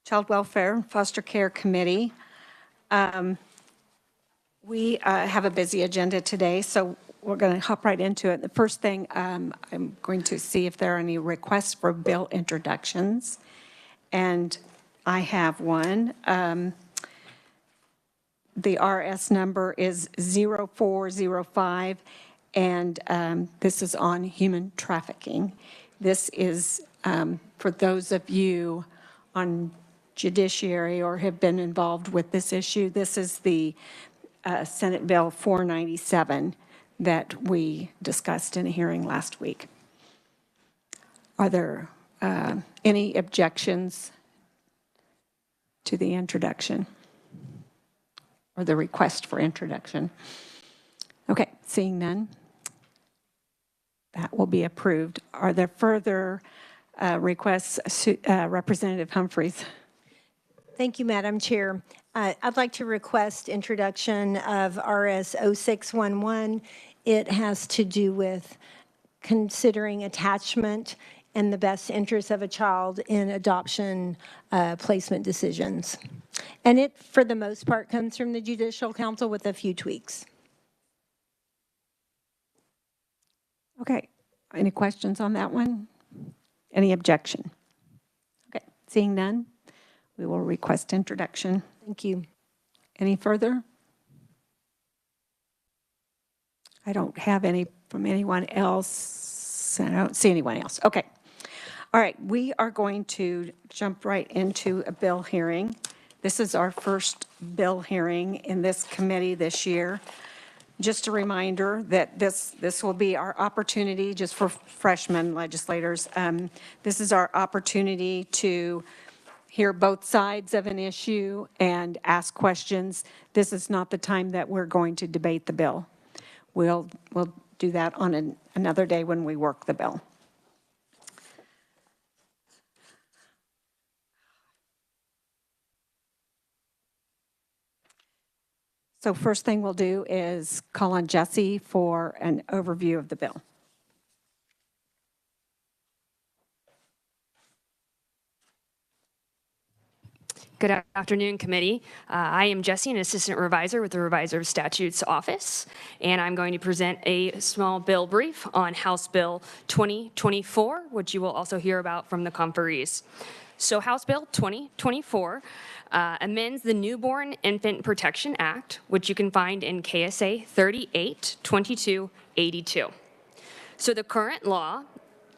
Child Welfare and Foster Care Committee. We have a busy agenda today, so we're going to hop right into it. The first thing, I'm going to see if there are any requests for bill introductions. And I have one. The RS number is 0405, and this is on human trafficking. This is for those of you on judiciary or have been involved with this issue. This is the Senate Bill 497 that we discussed in a hearing last week. Are there any objections to the introduction or the request for introduction? Okay, seeing none, that will be approved. Are there further requests? Representative Humphreys. Thank you, Madam Chair. I'd like to request introduction of RS 0611. It has to do with considering attachment and the best interest of a child in adoption placement decisions. And it, for the most part, comes from the Judicial Council with a few tweaks. Okay, any questions on that one? Any objection? Okay, seeing none, we will request introduction. Thank you. Any further? I don't have any from anyone else. I don't see anyone else. Okay. All right, we are going to jump right into a bill hearing. This is our first bill hearing in this committee this year. Just a reminder that this will be our opportunity, just for freshman legislators, this is our opportunity to hear both sides of an issue and ask questions. This is not the time that we're going to debate the bill. We'll do that on another day when we work the bill. So first thing we'll do is call on Jesse for an overview of the bill. Good afternoon, committee. I am Jesse, an assistant revisor with the Revisor of Statutes office, and I'm going to present a small bill brief on House Bill 2024, which you will also hear about from the conferees. So House Bill 2024 amends the Newborn Infant Protection Act, which you can find in KSA 382282. So the current law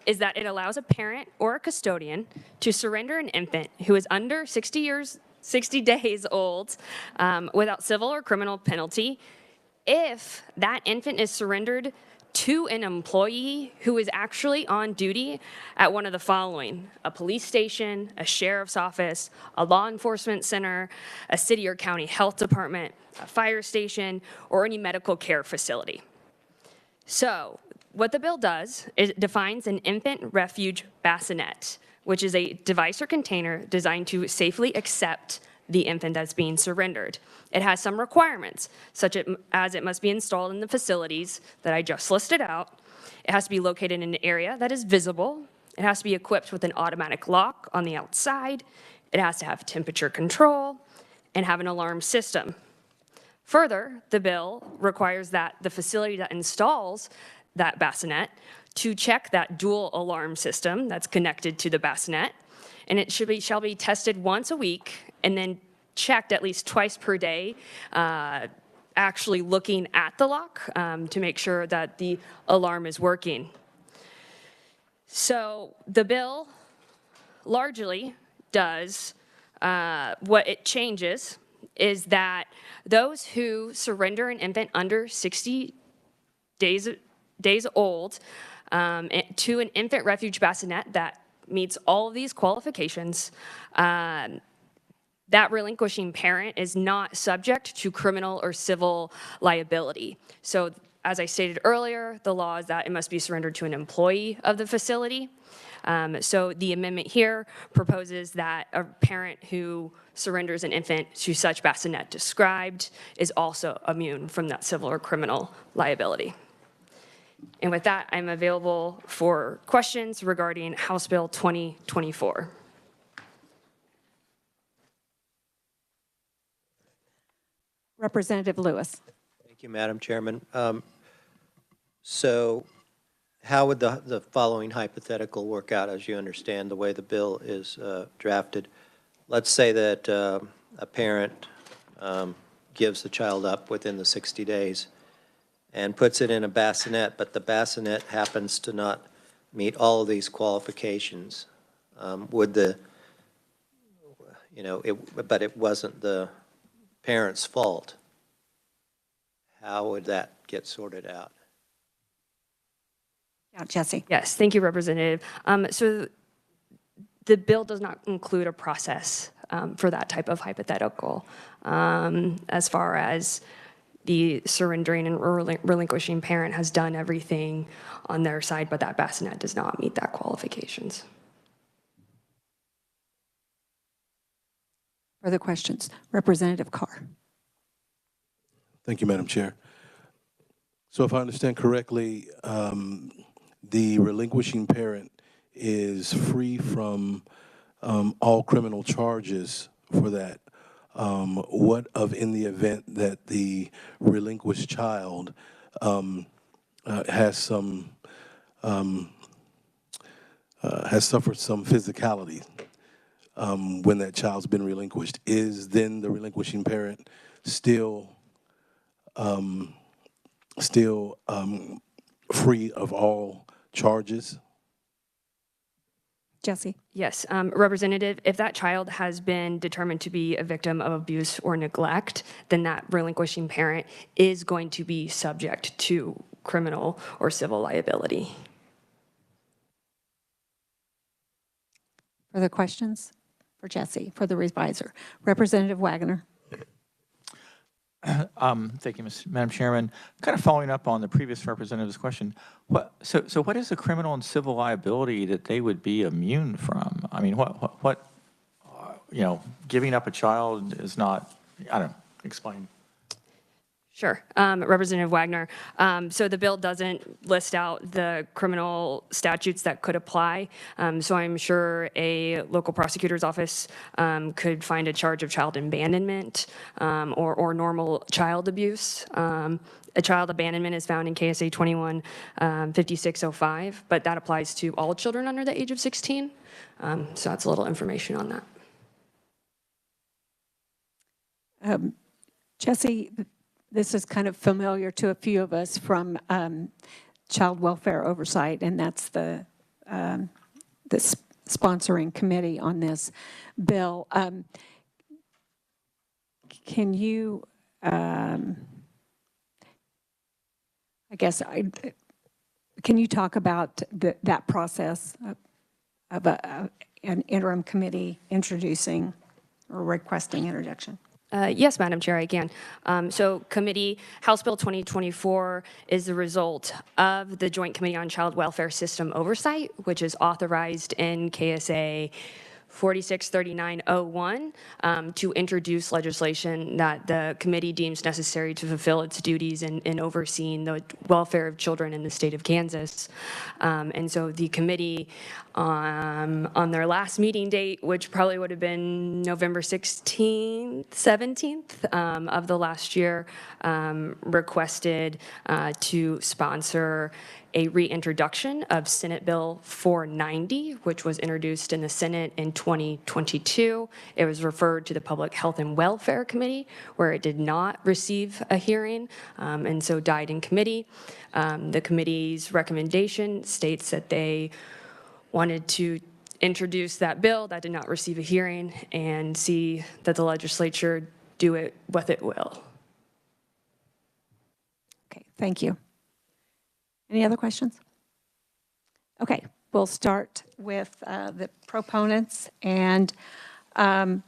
is that it allows a parent or a custodian to surrender an infant who is under 60 days old without civil or criminal penalty if that infant is surrendered to an employee who is actually on duty at one of the following: a police station, a sheriff's office, a law enforcement center, a city or county health department, a fire station, or any medical care facility. So what the bill does is it defines an infant refuge bassinet, which is a device or container designed to safely accept the infant that's being surrendered. It has some requirements, such as it must be installed in the facilities that I just listed out. It has to be located in an area that is visible. It has to be equipped with an automatic lock on the outside. It has to have temperature control and have an alarm system. Further, the bill requires that the facility that installs that bassinet to check that dual alarm system that's connected to the bassinet, and it shall be tested once a week and then checked at least twice per day, actually looking at the lock to make sure that the alarm is working. So the bill largely does what it changes is that those who surrender an infant under 60 days old to an infant refuge bassinet that meets all of these qualifications, that relinquishing parent is not subject to criminal or civil liability. So as I stated earlier, the law is that it must be surrendered to an employee of the facility. So the amendment here proposes that a parent who surrenders an infant to such bassinet described is also immune from that civil or criminal liability. And with that, I'm available for questions regarding House Bill 2024. Representative Lewis. Thank you, Madam Chairman. So how would the following hypothetical work out, as you understand the way the bill is drafted? Let's say that a parent gives the child up within the 60 days and puts it in a bassinet, but the bassinet happens to not meet all of these qualifications. Would the, but it wasn't the parent's fault. How would that get sorted out? Yeah, Jesse. Yes, thank you, Representative. So the bill does not include a process for that type of hypothetical, as far as the surrendering and relinquishing parent has done everything on their side, but that bassinet does not meet that qualifications. Further questions? Representative Carr. Thank you, Madam Chair. So if I understand correctly, the relinquishing parent is free from all criminal charges for that. What of in the event that the relinquished child has suffered some physicality when that child's been relinquished? Is then the relinquishing parent still free of all charges? Jesse. Yes, Representative, if that child has been determined to be a victim of abuse or neglect, then that relinquishing parent is going to be subject to criminal or civil liability. Further questions for Jesse, for the revisor? Representative Wagner. Thank you, Madam Chairman. Kind of following up on the previous representative's question, so what is the criminal and civil liability that they would be immune from? I mean, what giving up a child is not, I don't know, explain. Sure, Representative Wagner. So the bill doesn't list out the criminal statutes that could apply. So I'm sure a local prosecutor's office could find a charge of child abandonment or normal child abuse. A child abandonment is found in KSA 21-5605, but that applies to all children under the age of 16. So that's a little information on that. Jesse, this is kind of familiar to a few of us from child welfare oversight, and that's the sponsoring committee on this bill. Can you, can you talk about that process of an interim committee introducing or requesting introduction? Yes, Madam Chair, I can. So committee, House Bill 2024 is the result of the Joint Committee on Child Welfare System Oversight, which is authorized in KSA 463901 to introduce legislation that the committee deems necessary to fulfill its duties in overseeing the welfare of children in the state of Kansas. And so the committee on their last meeting date, which probably would have been November 16th, 17th of the last year, requested to sponsor a reintroduction of Senate Bill 490, which was introduced in the Senate in 2022. It was referred to the Public Health and Welfare Committee, where it did not receive a hearing, and so died in committee. The committee's recommendation states that they wanted to introduce that bill that did not receive a hearing and see that the legislature do it what it will. Okay, thank you. Any other questions? Okay, we'll start with the proponents, and we'll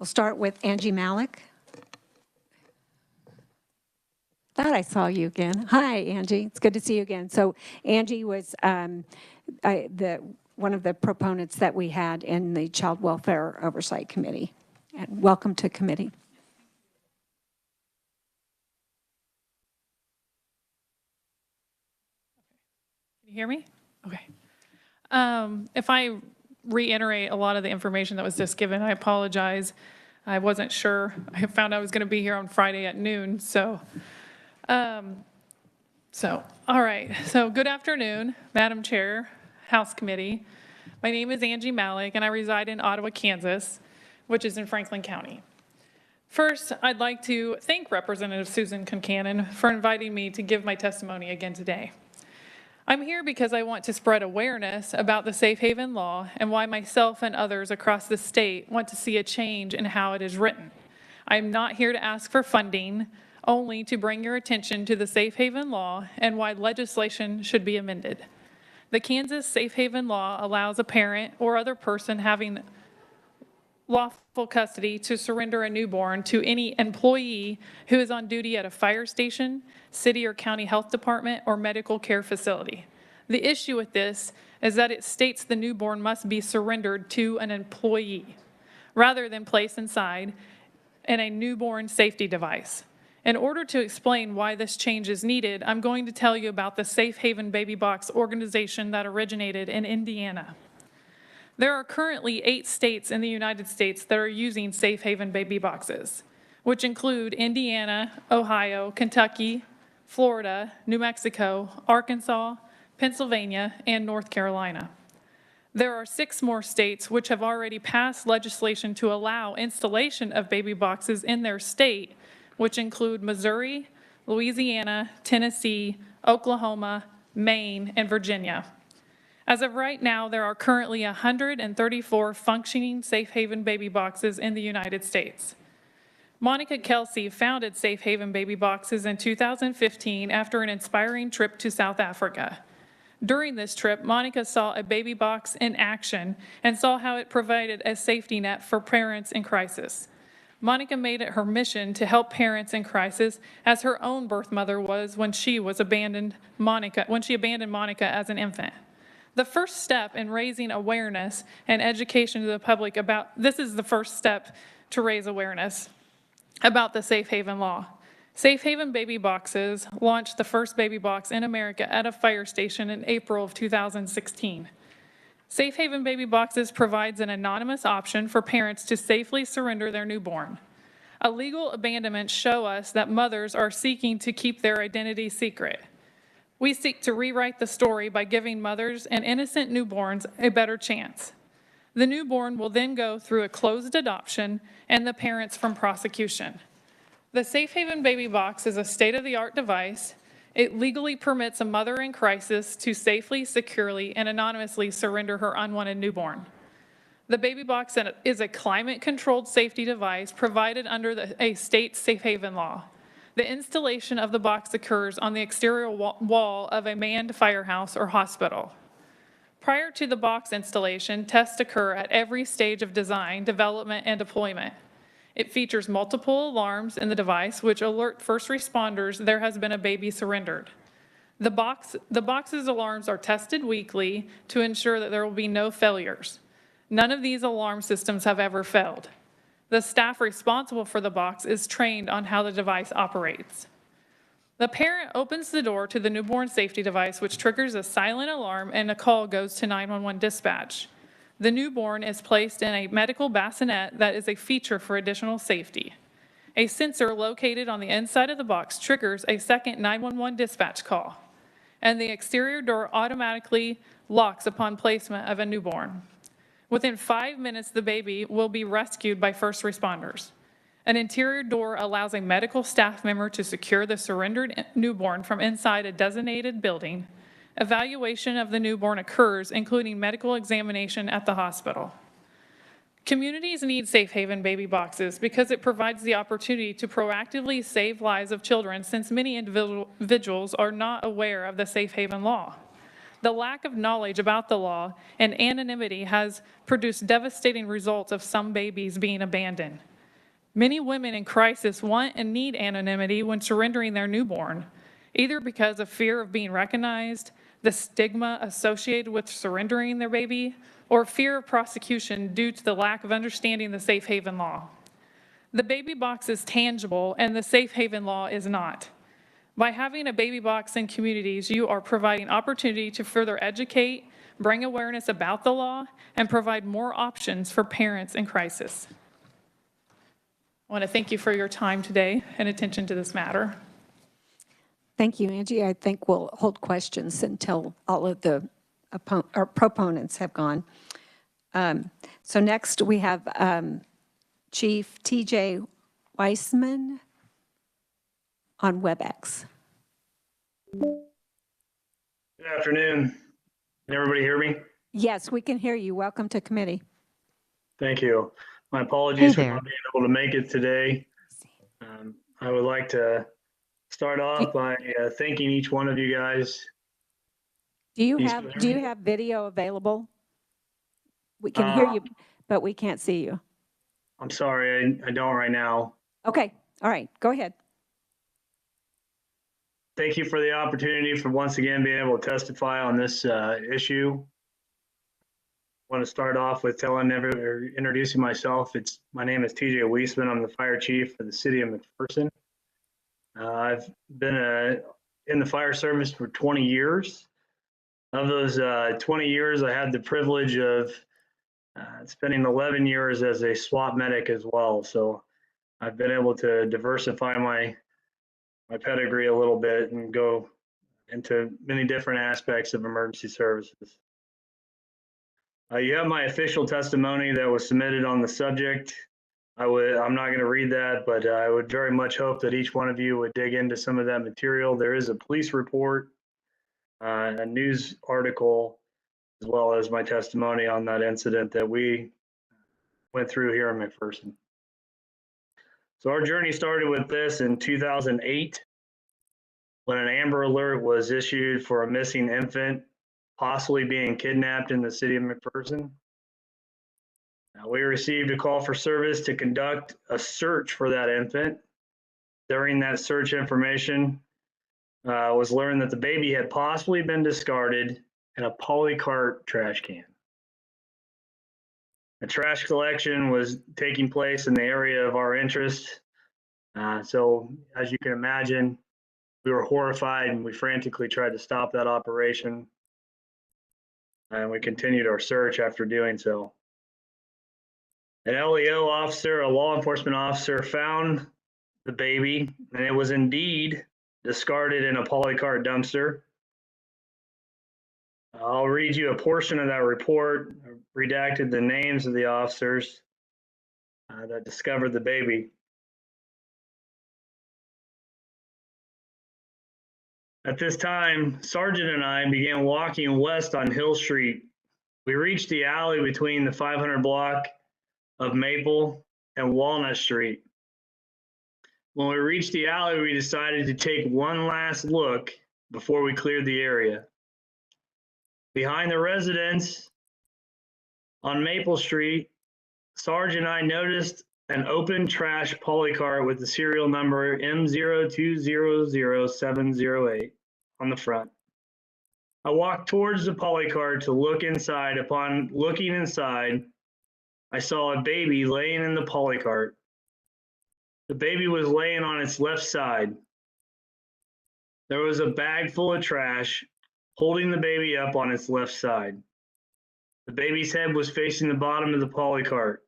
start with Angie Malik. Thought I saw you again. Hi, Angie. It's good to see you again. So Angie was one of the proponents that we had in the Child Welfare Oversight Committee. And welcome to committee. Can you hear me? Okay. If I reiterate a lot of the information that was just given, I apologize. I wasn't sure. I found I was going to be here on Friday at noon, so. All right. So good afternoon, Madam Chair, House Committee. My name is Angie Malik, and I reside in Ottawa, Kansas, which is in Franklin County. First, I'd like to thank Representative Susan Concanon for inviting me to give my testimony again today. I'm here because I want to spread awareness about the Safe Haven law and why myself and others across the state want to see a change in how it is written. I'm not here to ask for funding, only to bring your attention to the Safe Haven law and why legislation should be amended. The Kansas Safe Haven law allows a parent or other person having lawful custody to surrender a newborn to any employee who is on duty at a fire station, city or county health department, or medical care facility. The issue with this is that it states the newborn must be surrendered to an employee rather than placed inside in a newborn safety device. In order to explain why this change is needed, I'm going to tell you about the Safe Haven Baby Box organization that originated in Indiana. There are currently 8 states in the United States that are using Safe Haven Baby Boxes, which include Indiana, Ohio, Kentucky, Florida, New Mexico, Arkansas, Pennsylvania, and North Carolina. There are 6 more states which have already passed legislation to allow installation of baby boxes in their state, which include Missouri, Louisiana, Tennessee, Oklahoma, Maine, and Virginia. As of right now, there are currently 134 functioning Safe Haven Baby Boxes in the United States. Monica Kelsey founded Safe Haven Baby Boxes in 2015 after an inspiring trip to South Africa. During this trip, Monica saw a baby box in action and saw how it provided a safety net for parents in crisis. Monica made it her mission to help parents in crisis, as her own birth mother was when she abandoned Monica as an infant. The first step in raising awareness and education to the public this is the first step to raise awareness about the Safe Haven law. Safe Haven Baby Boxes launched the first baby box in America at a fire station in April of 2016. Safe Haven Baby Boxes provides an anonymous option for parents to safely surrender their newborn. Illegal abandonments show us that mothers are seeking to keep their identity secret. We seek to rewrite the story by giving mothers and innocent newborns a better chance. The newborn will then go through a closed adoption and the parents from prosecution. The Safe Haven Baby Box is a state-of-the-art device. It legally permits a mother in crisis to safely, securely, and anonymously surrender her unwanted newborn. The Baby Box is a climate-controlled safety device provided under a state Safe Haven law. The installation of the box occurs on the exterior wall of a manned firehouse or hospital. Prior to the box installation, tests occur at every stage of design, development, and deployment. It features multiple alarms in the device which alert first responders there has been a baby surrendered. The box's alarms are tested weekly to ensure that there will be no failures. None of these alarm systems have ever failed. The staff responsible for the box is trained on how the device operates. The parent opens the door to the newborn safety device, which triggers a silent alarm, and a call goes to 911 dispatch. The newborn is placed in a medical bassinet that is a feature for additional safety. A sensor located on the inside of the box triggers a second 911 dispatch call, and the exterior door automatically locks upon placement of a newborn. Within 5 minutes, the baby will be rescued by first responders. An interior door allows a medical staff member to secure the surrendered newborn from inside a designated building. Evaluation of the newborn occurs, including medical examination at the hospital. Communities need Safe Haven Baby Boxes because it provides the opportunity to proactively save lives of children, since many individuals are not aware of the Safe Haven law. The lack of knowledge about the law and anonymity has produced devastating results of some babies being abandoned. Many women in crisis want and need anonymity when surrendering their newborn, either because of fear of being recognized, the stigma associated with surrendering their baby, or fear of prosecution due to the lack of understanding the Safe Haven law. The baby box is tangible and the Safe Haven law is not. By having a baby box in communities, you are providing opportunity to further educate, bring awareness about the law, and provide more options for parents in crisis. I want to thank you for your time today and attention to this matter. Thank you, Angie. I think we'll hold questions until all of the proponents have gone. So next we have Chief T.J. Weissman on WebEx. Good afternoon. Can everybody hear me? Yes, we can hear you. Welcome to committee. Thank you. My apologies for not being able to make it today. I would like to start off by thanking each one of you guys. Do you Can you have still hear me? video available? We can hear you, but we can't see you. I'm sorry, I don't right now. Okay, all right, go ahead. Thank you for the opportunity for once again being able to testify on this issue. I want to start off with introducing myself. My name is TJ Weissman. I'm the fire chief for the city of McPherson. I've been in the fire service for 20 years. Of those 20 years, I had the privilege of spending 11 years as a SWAT medic as well. So I've been able to diversify my pedigree a little bit and go into many different aspects of emergency services. You have my official testimony that was submitted on the subject. I'm not going to read that, but I would very much hope that each one of you would dig into some of that material. There is a police report, a news article, as well as my testimony on that incident that we went through here in McPherson. So our journey started with this in 2008 when an Amber Alert was issued for a missing infant possibly being kidnapped in the city of McPherson. We received a call for service to conduct a search for that infant. During that search, information was learned that the baby had possibly been discarded in a polycart trash can. A trash collection was taking place in the area of our interest. So as you can imagine, we were horrified and we frantically tried to stop that operation. And we continued our search after doing so. An LEO officer, a law enforcement officer, found the baby, and it was indeed discarded in a polycart dumpster. I'll read you a portion of that report. I redacted the names of the officers that discovered the baby. At this time, Sergeant and I began walking west on Hill Street. We reached the alley between the 500 block of Maple and Walnut Street. When we reached the alley, we decided to take one last look before we cleared the area. Behind the residence on Maple Street, Sarge and I noticed an open trash polycart with the serial number M0200708 on the front. I walked towards the polycart to look inside. Upon looking inside, I saw a baby laying in the polycart. The baby was laying on its left side. There was a bag full of trash holding the baby up on its left side. The baby's head was facing the bottom of the polycart.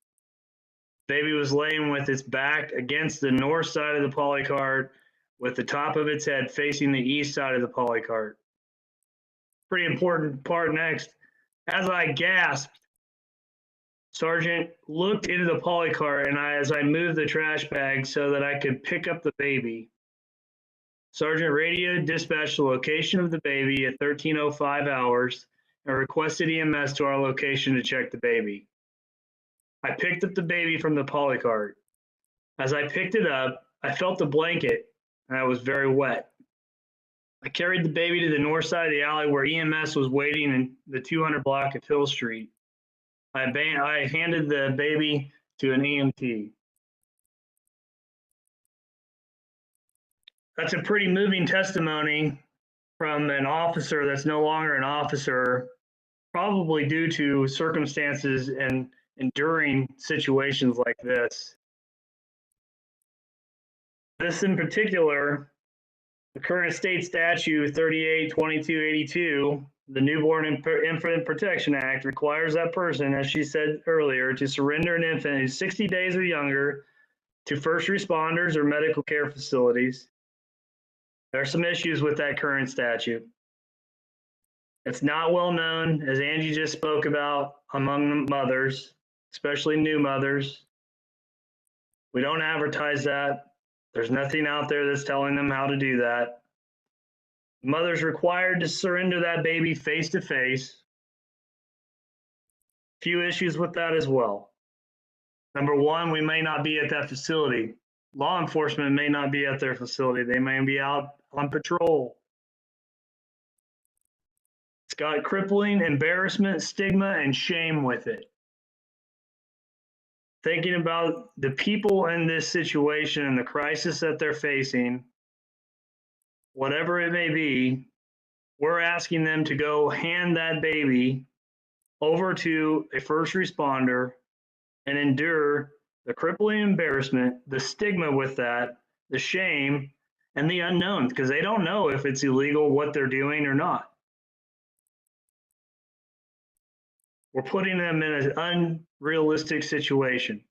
Baby was laying with its back against the north side of the polycart with the top of its head facing the east side of the polycart. Pretty important part next. As I gasped, Sergeant looked into the polycart and as I moved the trash bag so that I could pick up the baby. Sergeant radioed dispatched the location of the baby at 13:05 hours and requested EMS to our location to check the baby. I picked up the baby from the polycart. As I picked it up, I felt the blanket and I was very wet. I carried the baby to the north side of the alley where EMS was waiting in the 200 block of Hill Street. I handed the baby to an EMT. That's a pretty moving testimony from an officer that's no longer an officer, probably due to circumstances and enduring situations like this. This in particular, the current state statute 382282, the Newborn Infant Protection Act, requires that person, as she said earlier, to surrender an infant who's 60 days or younger to first responders or medical care facilities. There are some issues with that current statute. It's not well known, as Angie just spoke about, among mothers, especially new mothers. We don't advertise that. There's nothing out there that's telling them how to do that. Mother's required to surrender that baby face to face. Few issues with that as well. Number one, we may not be at that facility. Law enforcement may not be at their facility. They may be out on patrol. It's got crippling embarrassment, stigma, and shame with it. Thinking about the people in this situation and the crisis that they're facing, whatever it may be, we're asking them to go hand that baby over to a first responder and endure the crippling embarrassment, the stigma with that, the shame, and the unknown, because they don't know if it's illegal what they're doing or not. We're putting them in an unrealistic situation.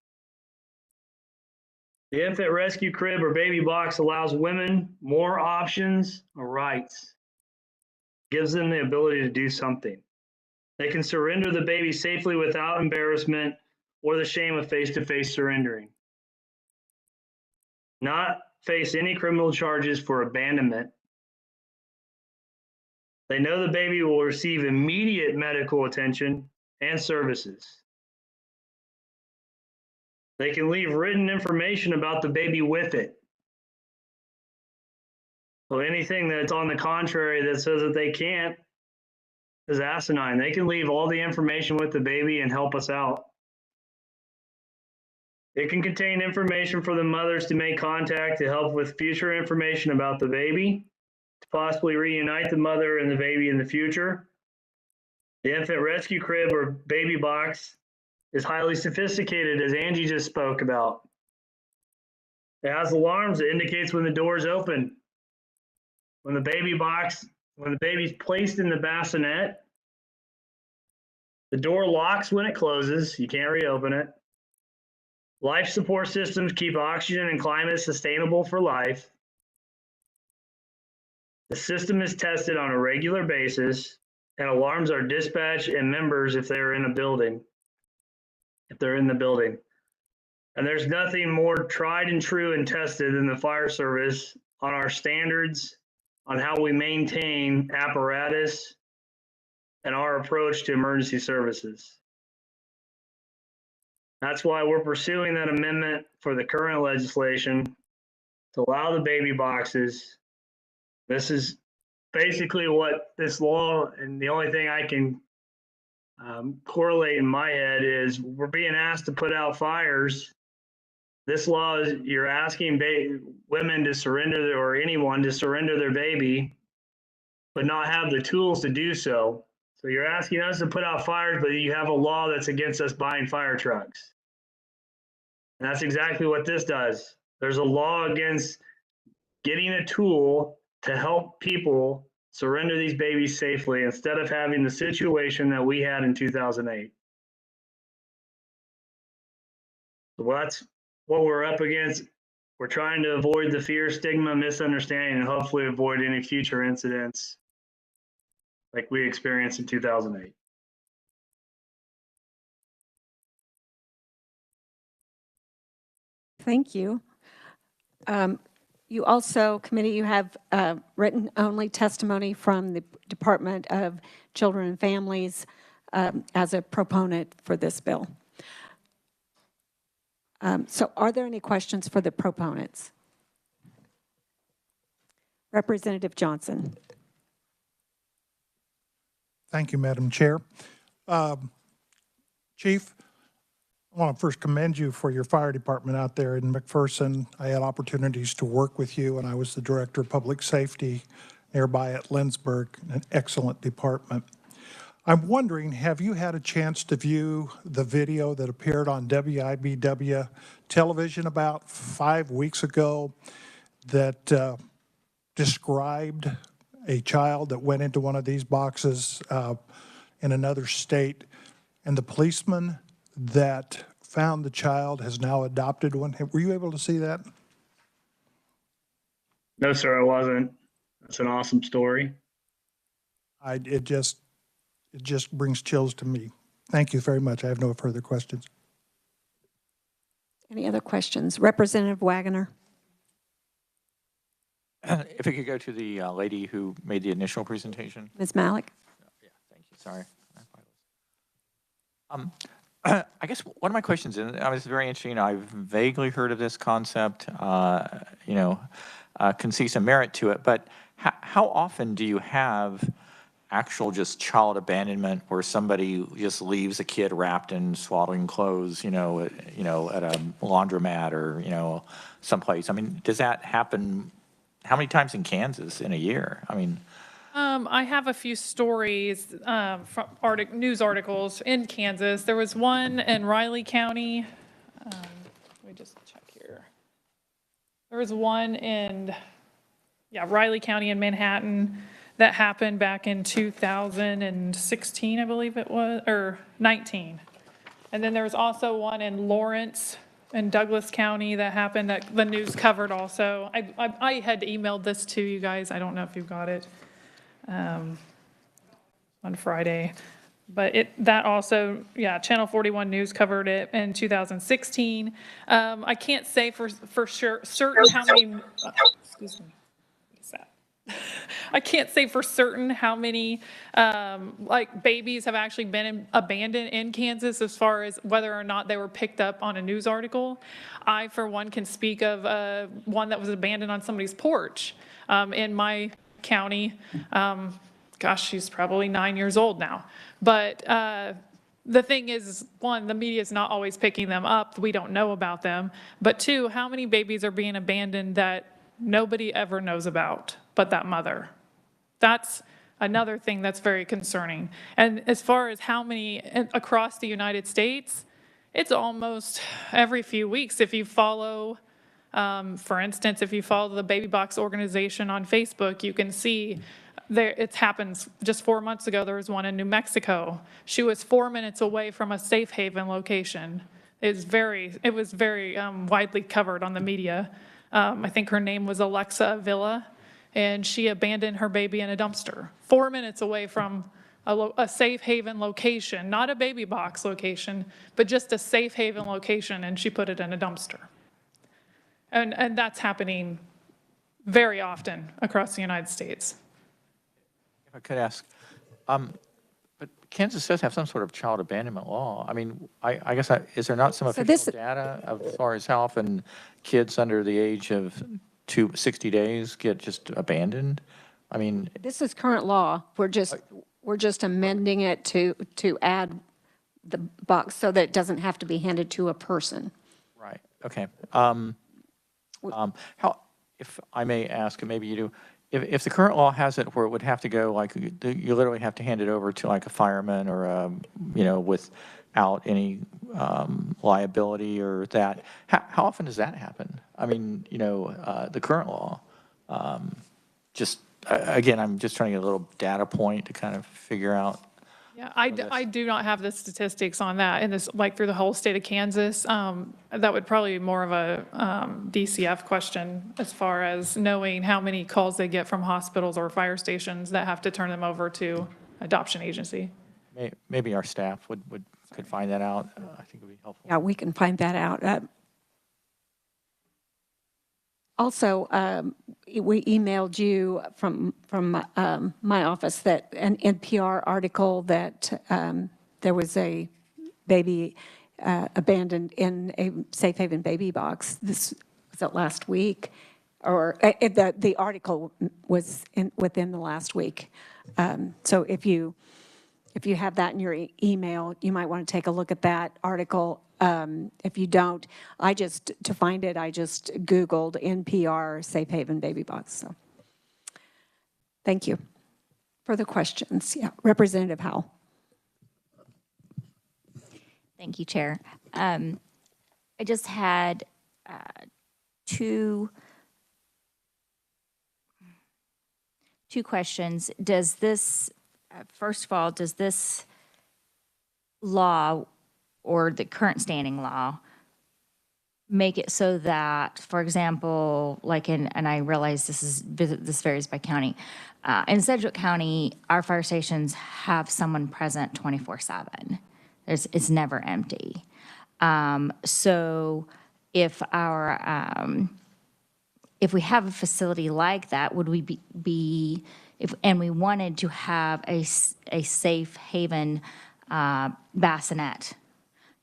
The infant rescue crib or baby box allows women more options or rights, gives them the ability to do something. They can surrender the baby safely without embarrassment or the shame of face-to-face surrendering. Not face any criminal charges for abandonment. They know the baby will receive immediate medical attention and services. They can leave written information about the baby with it. So anything that's on the contrary that says that they can't is asinine. They can leave all the information with the baby and help us out. It can contain information for the mothers to make contact to help with future information about the baby, to possibly reunite the mother and the baby in the future. The infant rescue crib or baby box is highly sophisticated, as Angie just spoke about. It has alarms that indicates when the door is open. When the baby's placed in the bassinet, the door locks when it closes. You can't reopen it. Life support systems keep oxygen and climate sustainable for life. The system is tested on a regular basis, and alarms are dispatched and members if they're in a building, if they're in the building. And there's nothing more tried and true and tested than the fire service on our standards, on how we maintain apparatus, and our approach to emergency services. That's why we're pursuing that amendment for the current legislation to allow the baby boxes. This is basically what this law, and the only thing I can correlate in my head is we're being asked to put out fires. This law is, you're asking women to surrender, or anyone to surrender their baby, but not have the tools to do so. So you're asking us to put out fires, but you have a law that's against us buying fire trucks. And that's exactly what this does. There's a law against getting a tool to help people surrender these babies safely instead of having the situation that we had in 2008. So that's what we're up against. We're trying to avoid the fear, stigma, misunderstanding, and hopefully avoid any future incidents like we experienced in 2008. Thank you. You also, committee, you have written only testimony from the Department of Children and Families as a proponent for this bill. So are there any questions for the proponents? Representative Johnson. Thank you, Madam Chair. Chief, I want to first commend you for your fire department out there in McPherson. I had opportunities to work with you, and I was the Director of Public Safety nearby at Lynchburg, an excellent department. I'm wondering, have you had a chance to view the video that appeared on WIBW television about 5 weeks ago that described a child that went into one of these boxes in another state, and the policeman that found the child, has now adopted one. Were you able to see that? No, sir, I wasn't. That's an awesome story. It just brings chills to me. Thank you very much. I have no further questions. Any other questions? Representative Wagoner? If it could go to the lady who made the initial presentation. Ms. Malik? Yeah, thank you, sorry. I guess one of my questions, and it's very interesting, I've vaguely heard of this concept, can see some merit to it, but how often do you have actual just child abandonment where somebody just leaves a kid wrapped in swaddling clothes, at a laundromat or, someplace? I mean, does that happen, how many times in Kansas in a year? I mean, I have a few stories from news articles in Kansas. There was one in Riley County. Let me just check here. There was one in, Riley County in Manhattan that happened back in 2016, I believe it was, or 19. And then there was also one in Lawrence in Douglas County that happened that the news covered also. I had emailed this to you guys. I don't know if you got it. On Friday, but that also, Channel 41 News covered it in 2016. I can't say for sure certain how many. Excuse me. What is that? I can't say for certain how many babies have actually been abandoned in Kansas as far as whether or not they were picked up on a news article. I, for one, can speak of one that was abandoned on somebody's porch in my county. She's probably 9 years old now. But the thing is, one, the media is not always picking them up. We don't know about them. But two, how many babies are being abandoned that nobody ever knows about but that mother? That's another thing that's very concerning. And as far as how many across the United States, it's almost every few weeks. If you follow, for instance, if you follow the Baby Box organization on Facebook, you can see there, it happens. Just 4 months ago, there was one in New Mexico. She was 4 minutes away from a safe haven location. It was very widely covered on the media. I think her name was Alexa Avila, and she abandoned her baby in a dumpster 4 minutes away from a safe haven location, not a baby box location, but just a safe haven location, and she put it in a dumpster. And that's happening very often across the United States. if I could ask, but Kansas does have some sort of child abandonment law. I mean, I guess, is there not some official data as far as how often kids under the age of 60 days get just abandoned? I mean, This is current law. We're just amending it to add the box so that it doesn't have to be handed to a person. right, okay. How, if I may ask, and maybe you do, if the current law has it where it would have to go, like, you literally have to hand it over to like a fireman or, without any liability or that, how often does that happen? I mean, the current law, again, I'm just trying to get a little data point to kind of figure out. Yeah, I do not have the statistics on that, and this, like, through the whole state of Kansas. That would probably be more of a DCF question as far as knowing how many calls they get from hospitals or fire stations that have to turn them over to adoption agency. Maybe our staff could find that out. I think it would be helpful. Yeah, we can find that out. Also, we emailed you from my office that an NPR article that there was a baby abandoned in a safe haven baby box. This was it last week, or the article was within the last week. So if you have that in your email, you might want to take a look at that article. If you don't, to find it, I just Googled NPR Safe Haven Baby Box. So thank you. Further questions? Yeah, Representative Howell. Thank you, Chair. I just had two questions. Does this, first of all, does this law or the current standing law make it so that, for example, like and I realize this varies by county. In Sedgwick County, our fire stations have someone present 24/7. It's never empty. So if if we have a facility like that, would we be and we wanted to have a safe haven bassinet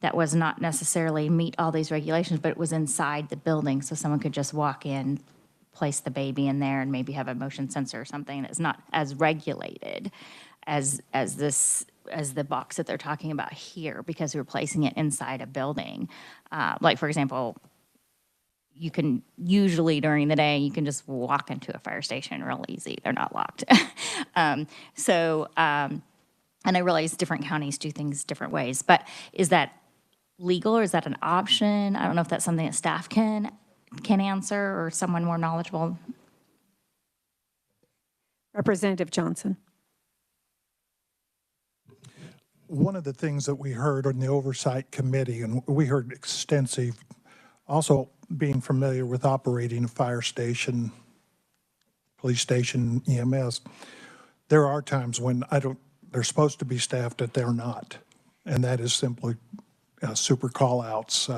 that was not necessarily meet all these regulations, but it was inside the building, so someone could just walk in, place the baby in there, and maybe have a motion sensor or something that's not as regulated as the box that they're talking about here, because we're placing it inside a building. Like, for example, you can usually during the day, you can just walk into a fire station real easy. They're not locked. And I realize different counties do things different ways, but is that legal or is that an option? I don't know if that's something that staff can answer or someone more knowledgeable. Representative Johnson. One of the things that we heard in the Oversight Committee, and we heard extensive, also being familiar with operating a fire station, police station, EMS, there are times when they're supposed to be staffed that they're not. And that is simply super call-outs,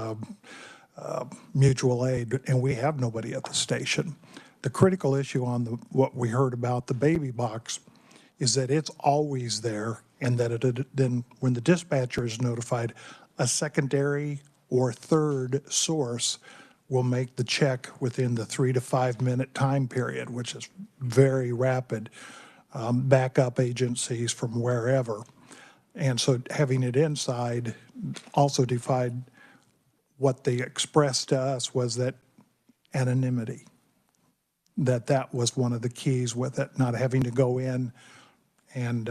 mutual aid, and we have nobody at the station. The critical issue on what we heard about the baby box is that it's always there, and that then when the dispatcher is notified, a secondary or third source will make the check within the 3 to 5 minute time period, which is very rapid. Backup agencies from wherever. And so having it inside also defied what they expressed to us was that anonymity, that was one of the keys with it, not having to go in. And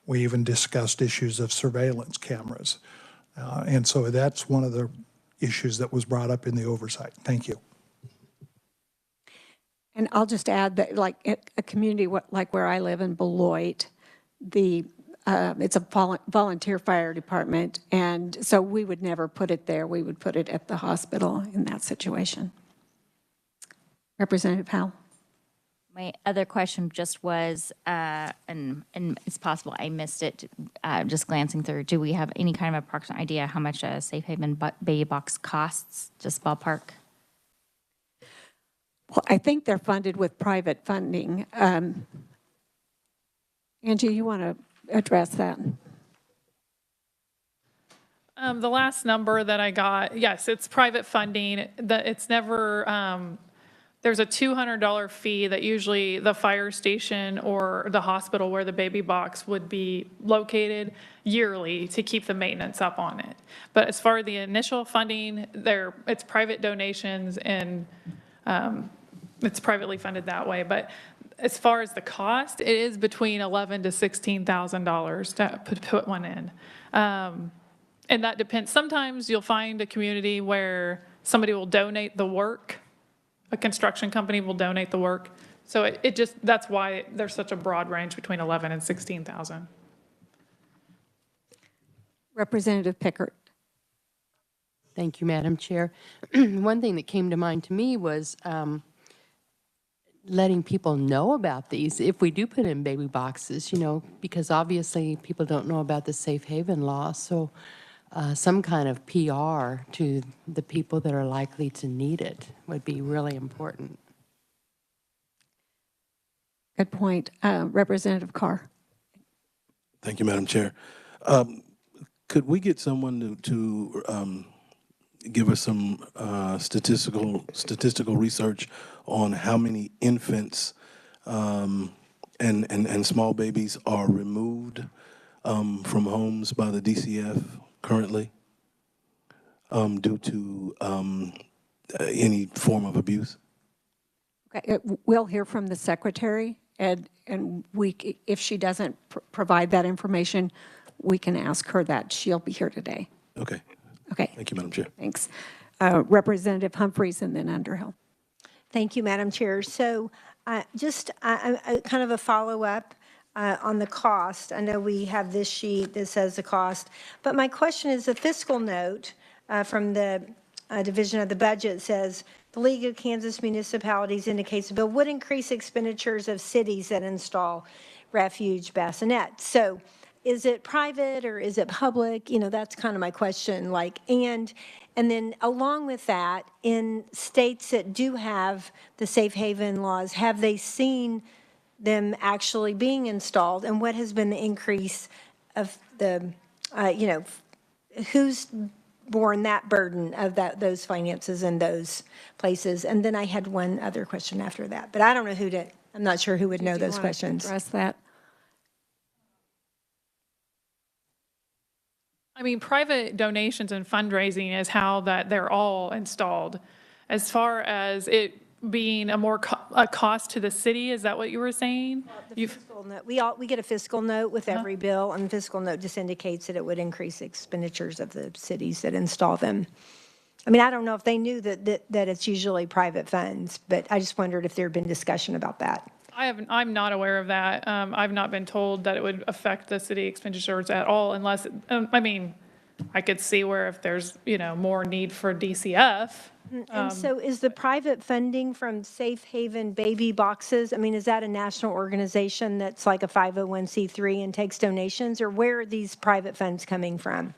we even discussed issues of surveillance cameras. And so that's one of the issues that was brought up in the oversight. Thank you. And I'll just add that, like a community like where I live in Beloit, it's a volunteer fire department, and so we would never put it there. We would put it at the hospital in that situation. Representative Howell. My other question just was, and it's possible I missed it, just glancing through, do we have any kind of approximate idea how much a safe haven baby box costs, just ballpark? Well, I think they're funded with private funding. Angie, you want to address that? The last number that I got, yes, it's private funding. It's never, there's a $200 fee that usually the fire station or the hospital where the baby box would be located yearly to keep the maintenance up on it. But as far as the initial funding, it's private donations and it's privately funded that way. But as far as the cost, it is between $11,000 to $16,000 to put one in. And that depends. Sometimes you'll find a community where somebody will donate the work. A construction company will donate the work. So that's why there's such a broad range between 11 and 16,000. Representative Pickert. Thank you, Madam Chair. One thing that came to mind to me was letting people know about these if we do put in baby boxes, because obviously people don't know about the safe haven law. So some kind of PR to the people that are likely to need it would be really important. Good point. Representative Carr. Thank you, Madam Chair. Could we get someone to give us some statistical research on how many infants and small babies are removed from homes by the DCF currently due to any form of abuse? Okay, we'll hear from the secretary, and if she doesn't provide that information, we can ask her that. She'll be here today. Okay. Okay. Thank you, Madam Chair. Thanks. Representative Humphreys and then Underhill. Thank you, Madam Chair. So just kind of a follow-up. on the cost. I know we have this sheet that says the cost, but my question is the fiscal note from the Division of the Budget says, the League of Kansas Municipalities indicates the bill would increase expenditures of cities that install refuge bassinets. So is it private or is it public? You know, that's kind of my question. Like, and then along with that, in states that do have the safe haven laws, have they seen them actually being installed? And what has been the increase of the, you know, who's borne that burden of those finances in those places? And then I had one other question after that, but I don't know who to, I'm not sure who would know Do you those wanna questions. Address that. I mean, private donations and fundraising is how that they're all installed. As far as it being a cost to the city, is that what you were saying? Fiscal note, we get a fiscal note with every bill, and the fiscal note just indicates that it would increase expenditures of the cities that install them. I mean, I don't know if they knew that it's usually private funds, but I just wondered if there had been discussion about that. I'm not aware of that. I've not been told that it would affect the city expenditures at all unless, I mean, I could see where if there's, you know, more need for DCF. And so is the private funding from Safe Haven Baby Boxes, I mean, is that a national organization that's like a 501c3 and takes donations, or where are these private funds coming from?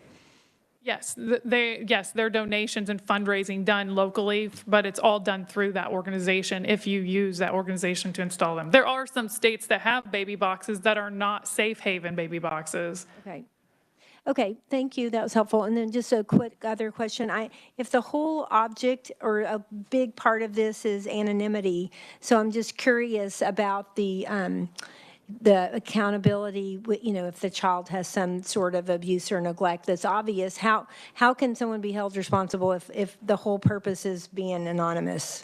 Yes, they're donations and fundraising done locally, but it's all done through that organization if you use that organization to install them. There are some states that have baby boxes that are not Safe Haven baby boxes. Okay. Okay, thank you. That was helpful. And then just a quick other question. If the whole object or a big part of this is anonymity, so I'm just curious about the accountability, you know, if the child has some sort of abuse or neglect that's obvious, how can someone be held responsible if the whole purpose is being anonymous?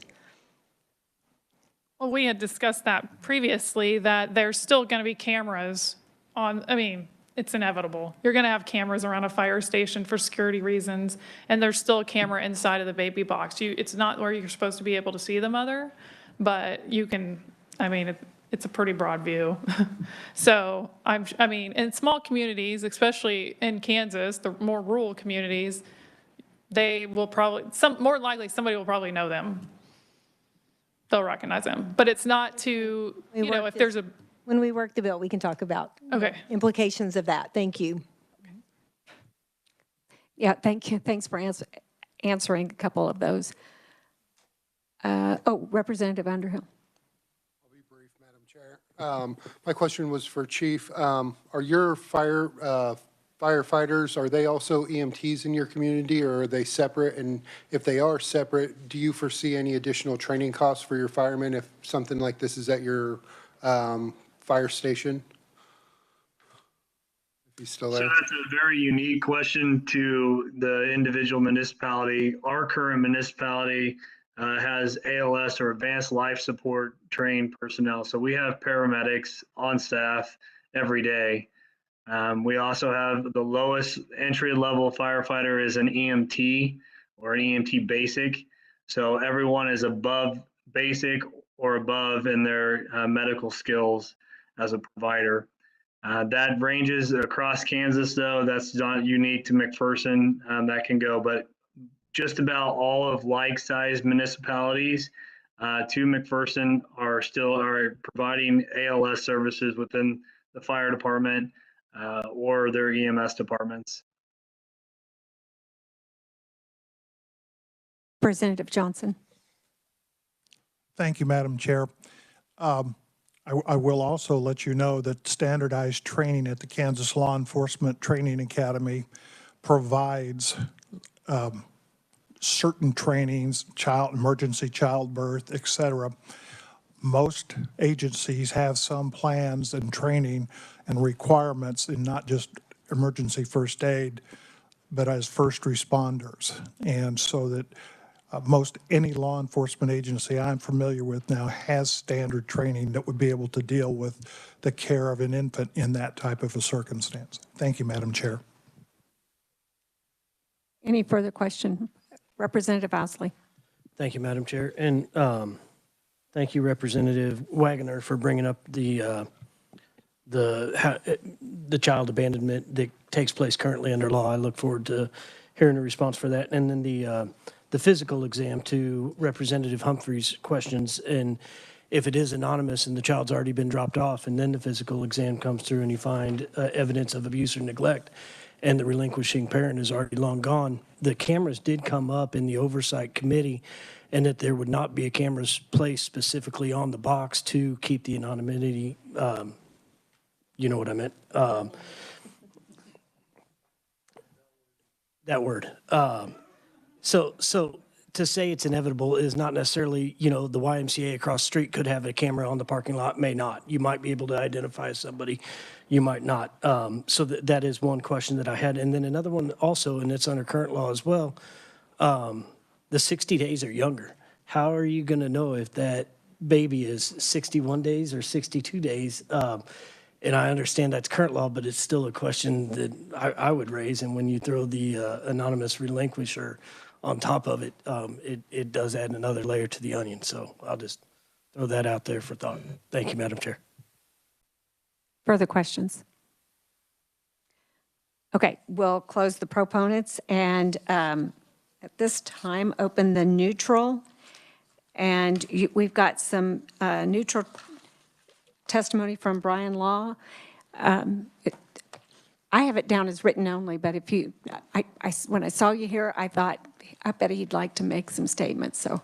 Well, we had discussed that previously, that there's still going to be cameras on, I mean, it's inevitable. You're going to have cameras around a fire station for security reasons, and there's still a camera inside of the baby box. It's not where you're supposed to be able to see the mother, but you can, I mean, it's a pretty broad view. So I mean, in small communities, especially in Kansas, the more rural communities, they will probably, more likely somebody will probably know them. They'll recognize them, but it's not to, you know, if there's a, When we work the bill, we can talk about okay, implications of that. Thank you. Yeah, thank you. Thanks for answering a couple of those. Representative Underhill. I'll be brief, Madam Chair. My question was for Chief. Are your firefighters, are they also EMTs in your community, or are they separate? And if they are separate, do you foresee any additional training costs for your firemen if something like this is at your fire station? If he's still there. So that's a very unique question to the individual municipality. Our current municipality has ALS, or Advanced Life Support trained personnel. So we have paramedics on staff every day. We also have the lowest entry level firefighter is an EMT or an EMT basic. So everyone is above basic or above in their medical skills as a provider. That ranges across Kansas, though. That's not unique to McPherson. That can go, but just about all of like-sized municipalities to McPherson are providing ALS services within the fire department or their EMS departments. Representative Johnson. Thank you, Madam Chair. I will also let you know that standardized training at the Kansas Law Enforcement Training Academy provides certain trainings, emergency childbirth, et cetera. Most agencies have some plans and training and requirements in not just emergency first aid, but as first responders. And so that most any law enforcement agency I'm familiar with now has standard training that would be able to deal with the care of an infant in that type of a circumstance. Thank you, Madam Chair. Any further question? Representative Ousley. Thank you, Madam Chair. And thank you, Representative Wagoner, for bringing up the the child abandonment that takes place currently under law. I look forward to hearing a response for that. And then the physical exam to Representative Humphrey's questions. And if it is anonymous and the child's already been dropped off, and then the physical exam comes through and you find evidence of abuse or neglect, and the relinquishing parent is already long gone, the cameras did come up in the oversight committee, and that there would not be a cameras placed specifically on the box to keep the anonymity. You know what I meant. That word. So to say it's inevitable is not necessarily, the YMCA across the street could have a camera on the parking lot, may not. You might be able to identify somebody, you might not. So that is one question that I had. And then another one also, and it's under current law as well, the 60 days or younger. How are you going to know if that baby is 61 days or 62 days? And I understand that's current law, but it's still a question that I would raise. And when you throw the anonymous relinquisher on top of it, it does add another layer to the onion. So I'll just throw that out there for thought. Thank you, Madam Chair. Further questions? Okay, we'll close the proponents and at this time open the neutral. And we've got some neutral testimony from Brian Law. I have it down as written only, but if you, when I saw you here, I thought, I bet he'd like to make some statements. So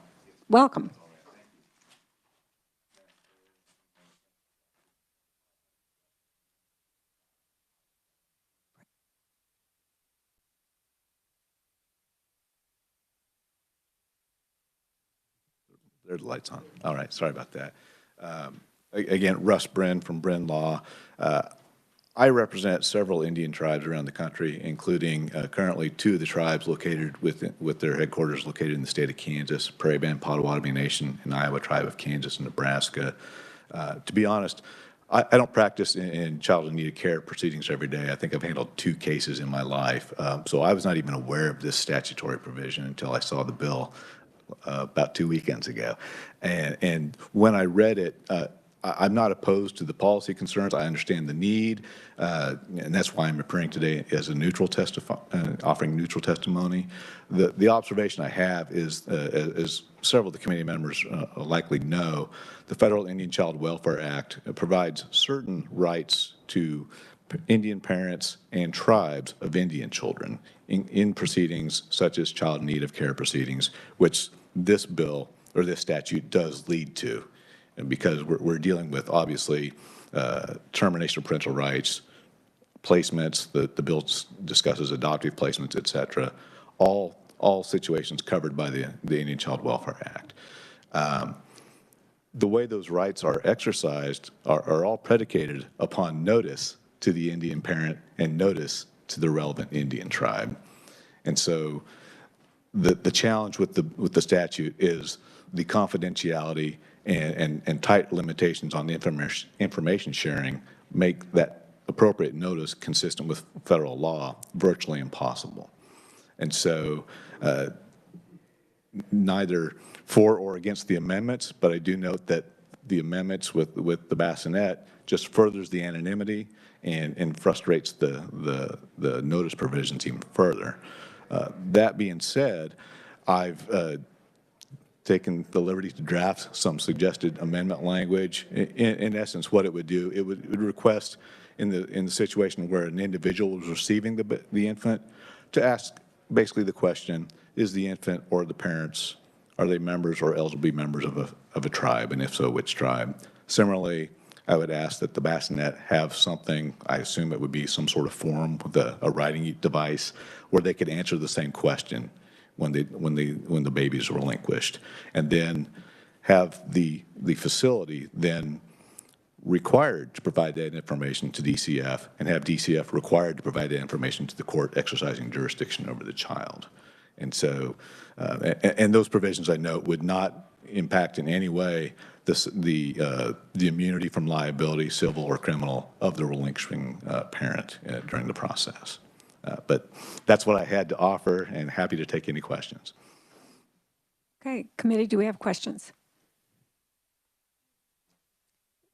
welcome. There's the lights on. All right, sorry about that. Again, Russ Brin from Brin Law. I represent several Indian tribes around the country, including currently 2 of the tribes located with their headquarters located in the state of Kansas, Prairie Band Potawatomi Nation, and Iowa Tribe of Kansas and Nebraska. To be honest, I don't practice in child in need of care proceedings every day. I think I've handled 2 cases in my life. So I was not even aware of this statutory provision until I saw the bill about 2 weekends ago. And when I read it, I'm not opposed to the policy concerns. I understand the need, and that's why I'm appearing today as a neutral offering neutral testimony. The observation I have is, as several of the committee members likely know, the Federal Indian Child Welfare Act provides certain rights to Indian parents and tribes of Indian children in proceedings such as child in need of care proceedings, which this bill or this statute does lead to. And because we're dealing with, obviously, termination of parental rights, placements, the bill discusses adoptive placements, et cetera, all situations covered by the Indian Child Welfare Act. The way those rights are exercised are all predicated upon notice to the Indian parent and notice to the relevant Indian tribe. And so the challenge with the statute is the confidentiality and tight limitations on the information sharing make that appropriate notice consistent with federal law virtually impossible. And so neither for or against the amendments, but I do note that the amendments with the bassinet just furthers the anonymity and frustrates the notice provisions even further. That being said, I've taken the liberty to draft some suggested amendment language. In essence, what it would do, it would request in the situation where an individual is receiving the infant to ask basically the question, is the infant or the parents, are they members or eligible to be members of a tribe, and if so, which tribe? Similarly, I would ask that the bassinet have something, I assume it would be some sort of form with a writing device, where they could answer the same question when the baby is relinquished, and then have the facility then required to provide that information to DCF, and have DCF required to provide that information to the court exercising jurisdiction over the child. And so, and those provisions, I note, would not impact in any way the immunity from liability, civil or criminal, of the relinquishing parent during the process. But that's what I had to offer, and happy to take any questions. Okay, committee, do we have questions?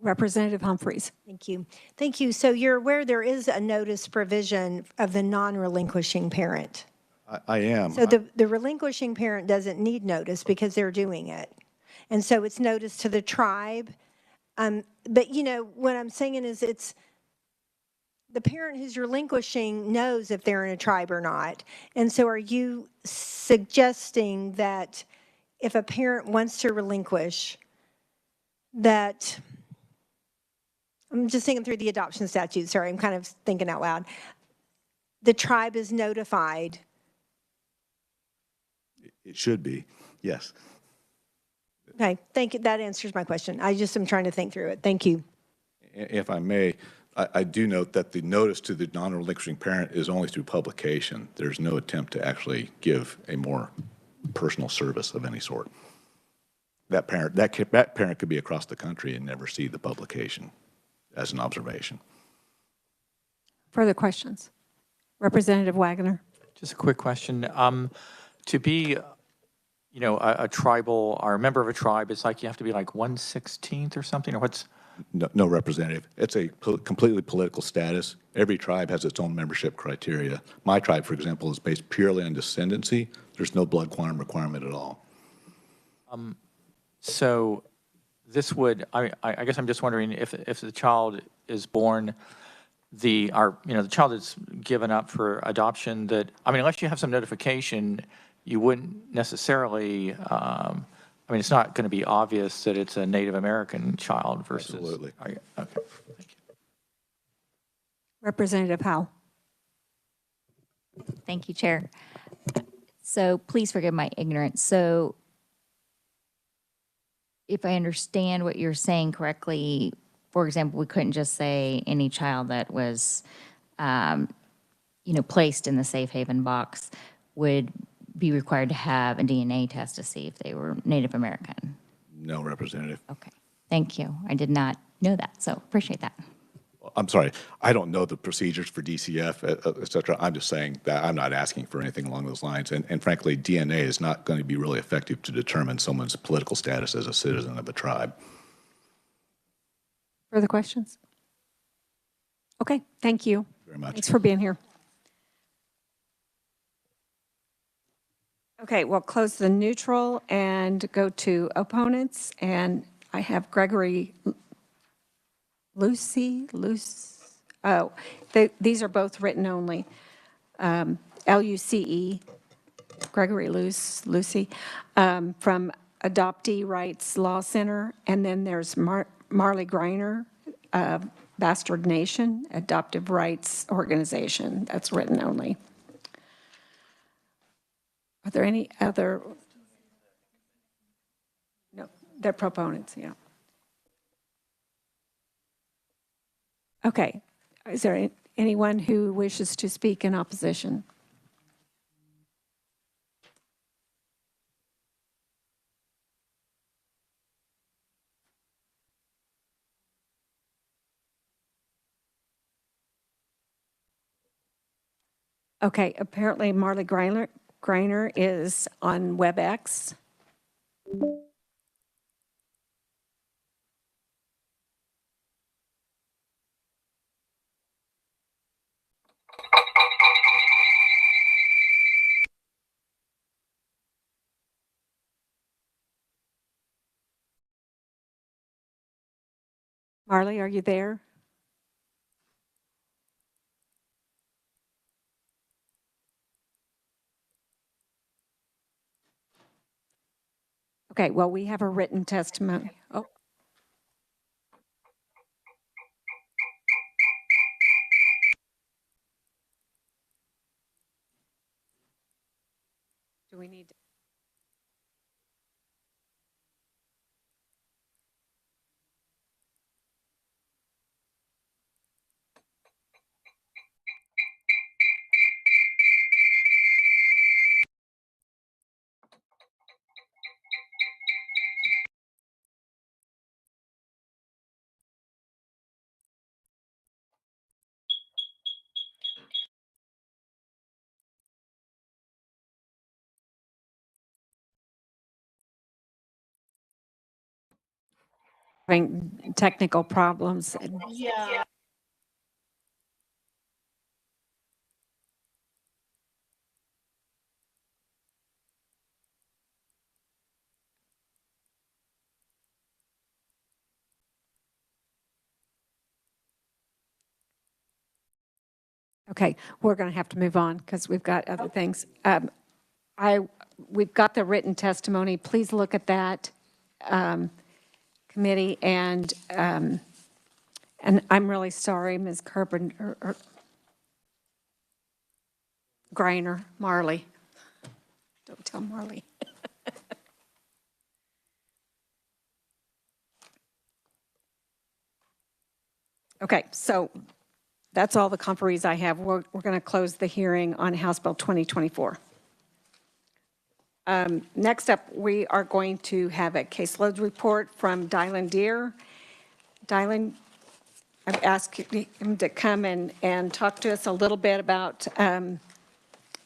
Representative Humphries. Thank you. Thank you. So you're aware there is a notice provision of the non-relinquishing parent. I am. So the relinquishing parent doesn't need notice because they're doing it. And so it's notice to the tribe. But you know, what I'm saying is it's the parent who's relinquishing knows if they're in a tribe or not. And so are you suggesting that if a parent wants to relinquish, that, I'm just thinking through the adoption statute, sorry, I'm kind of thinking out loud, the tribe is notified? It should be, yes. Okay, thank you. That answers my question. I just am trying to think through it. Thank you. If I may, I do note that the notice to the non-relinquishing parent is only through publication. There's no attempt to actually give a more personal service of any sort. That parent could be across the country and never see the publication as an observation. Further questions? Representative Wagner. Just a quick question. To be, you know, a tribal or a member of a tribe, it's like you have to be like 1/16th or something, or what's? No, representative. It's a completely political status. Every tribe has its own membership criteria. My tribe, for example, is based purely on descendancy. There's no blood quantum requirement at all. So this would, I guess I'm just wondering if the child is born, the child is given up for adoption, that, I mean, unless you have some notification, you wouldn't necessarily, I mean, it's not going to be obvious that it's a Native American child versus. Absolutely. Okay, thank you. Representative Howe. Thank you, Chair. So please forgive my ignorance. So if I understand what you're saying correctly, for example, we couldn't just say any child that was, placed in the safe haven box would be required to have a DNA test to see if they were Native American. No, representative. Okay, thank you. I did not know that, so appreciate that. I'm sorry, I don't know the procedures for DCF, et cetera. I'm just saying that I'm not asking for anything along those lines. And frankly, DNA is not going to be really effective to determine someone's political status as a citizen of a tribe. Further questions? Okay, thank you. Very much. Thanks for being here. Okay, we'll close the neutral and go to opponents. And I have Gregory Lucy. Oh, these are both written only. Luce, Gregory Lucy, from Adoptee Rights Law Center. And then there's Marley Greiner, Bastard Nation, Adoptive Rights Organization. That's written only. Are there any other? No, they're proponents, yeah. Okay. Is there anyone who wishes to speak in opposition? Okay, apparently Marley Greiner is on WebEx. Marley, are you there? Okay, well, we have a written testimony. Oh. Do we need to? having technical problems. Yeah. Okay, we're going to have to move on because we've got other things. We've got the written testimony. Please look at that, committee, and I'm really sorry, Ms. Carpenter, or Greiner, Marley. Don't tell Marley. Okay, so that's all the conferees I have. We're going to close the hearing on House Bill 2024. Next up, we are going to have a caseload report from Dylan Deere. Dylan, I've asked him to come and talk to us a little bit about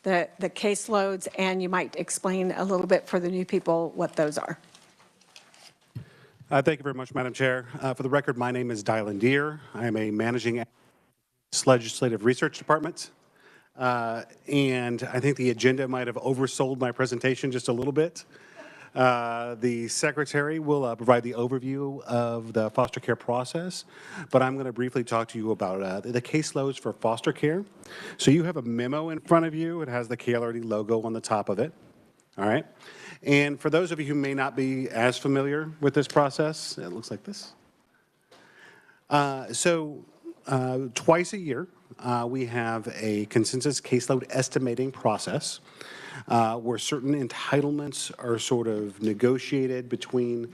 the caseloads, and you might explain a little bit for the new people what those are. Thank you very much, Madam Chair. For the record, my name is Dylan Deere. I am a managing Legislative Research Department. And I think the agenda might have oversold my presentation just a little bit. The secretary will provide the overview of the foster care process, but I'm going to briefly talk to you about the caseloads for foster care. So you have a memo in front of you. It has the KLRD logo on the top of it. All right. And for those of you who may not be as familiar with this process, it looks like this. Twice a year, we have a consensus caseload estimating process where certain entitlements are sort of negotiated between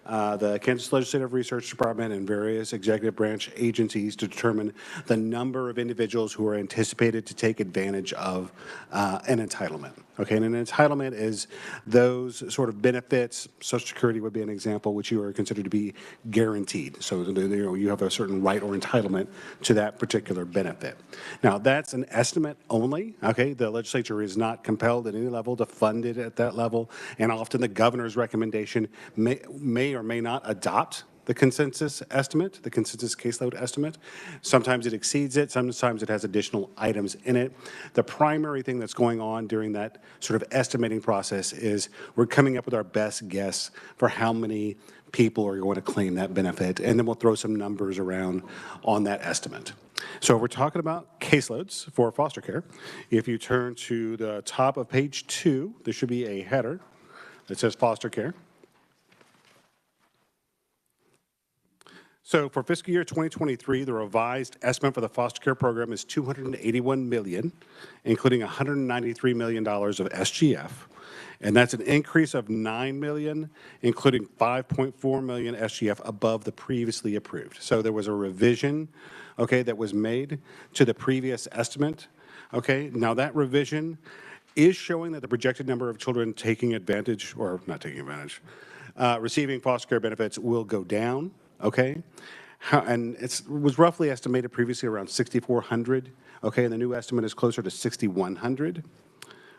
the Kansas Legislative Research Department and various executive branch agencies to determine the number of individuals who are anticipated to take advantage of an entitlement. Okay, and an entitlement is those sort of benefits. Social Security would be an example, which you are considered to be guaranteed. So you have a certain right or entitlement to that particular benefit. Now, that's an estimate only. Okay, the legislature is not compelled at any level to fund it at that level, and often the governor's recommendation may or may not adopt the consensus estimate, the consensus caseload estimate. Sometimes it exceeds it, sometimes it has additional items in it. The primary thing that's going on during that sort of estimating process is we're coming up with our best guess for how many people are going to claim that benefit, and then we'll throw some numbers around on that estimate. So we're talking about caseloads for foster care. If you turn to the top of page 2, there should be a header that says foster care. So for fiscal year 2023, the revised estimate for the foster care program is $281 million, including $193 million of SGF. And that's an increase of $9 million, including $5.4 million SGF above the previously approved. So there was a revision, okay, that was made to the previous estimate. Okay, now that revision is showing that the projected number of children taking advantage, or not taking advantage, receiving foster care benefits will go down. Okay, and it was roughly estimated previously around 6,400. Okay, and the new estimate is closer to 6,100.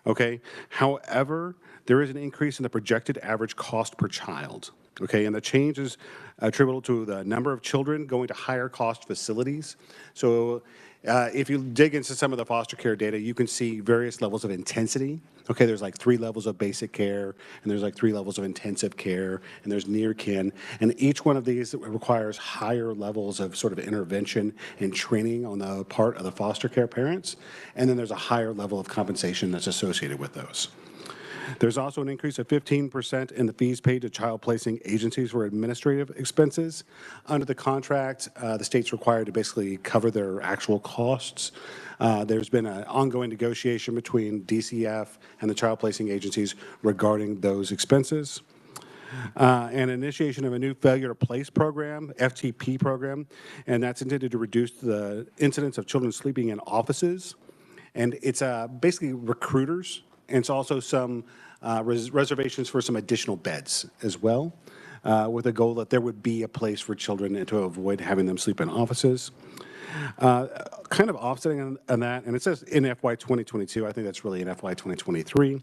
Okay, however, there is an increase in the projected average cost per child. Okay, and the change is attributable to the number of children going to higher cost facilities. So if you dig into some of the foster care data, you can see various levels of intensity. Okay, there's like 3 levels of basic care, and there's like 3 levels of intensive care, and there's near kin. And each one of these requires higher levels of sort of intervention and training on the part of the foster care parents. And then there's a higher level of compensation that's associated with those. There's also an increase of 15% in the fees paid to child placing agencies for administrative expenses. Under the contract, the state's required to basically cover their actual costs. There's been an ongoing negotiation between DCF and the child placing agencies regarding those expenses. And initiation of a new failure to place program, FTP program, and that's intended to reduce the incidence of children sleeping in offices. And it's basically recruiters. And it's also some reservations for some additional beds as well, with a goal that there would be a place for children and to avoid having them sleep in offices. Kind of offsetting on that, and it says in FY 2022, I think that's really in FY 2023.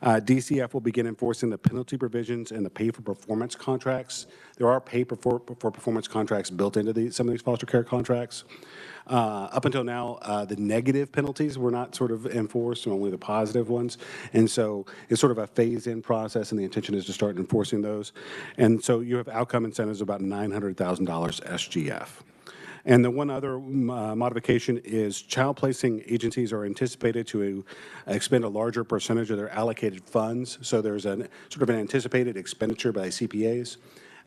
DCF will begin enforcing the penalty provisions and the pay-for-performance contracts. There are pay-for-performance contracts built into some of these foster care contracts. Up until now, the negative penalties were not sort of enforced, only the positive ones. And so it's sort of a phase-in process, and the intention is to start enforcing those. And so you have outcome incentives of about $900,000 SGF. And the one other modification is child placing agencies are anticipated to expend a larger percentage of their allocated funds. So there's a sort of an anticipated expenditure by CPAs.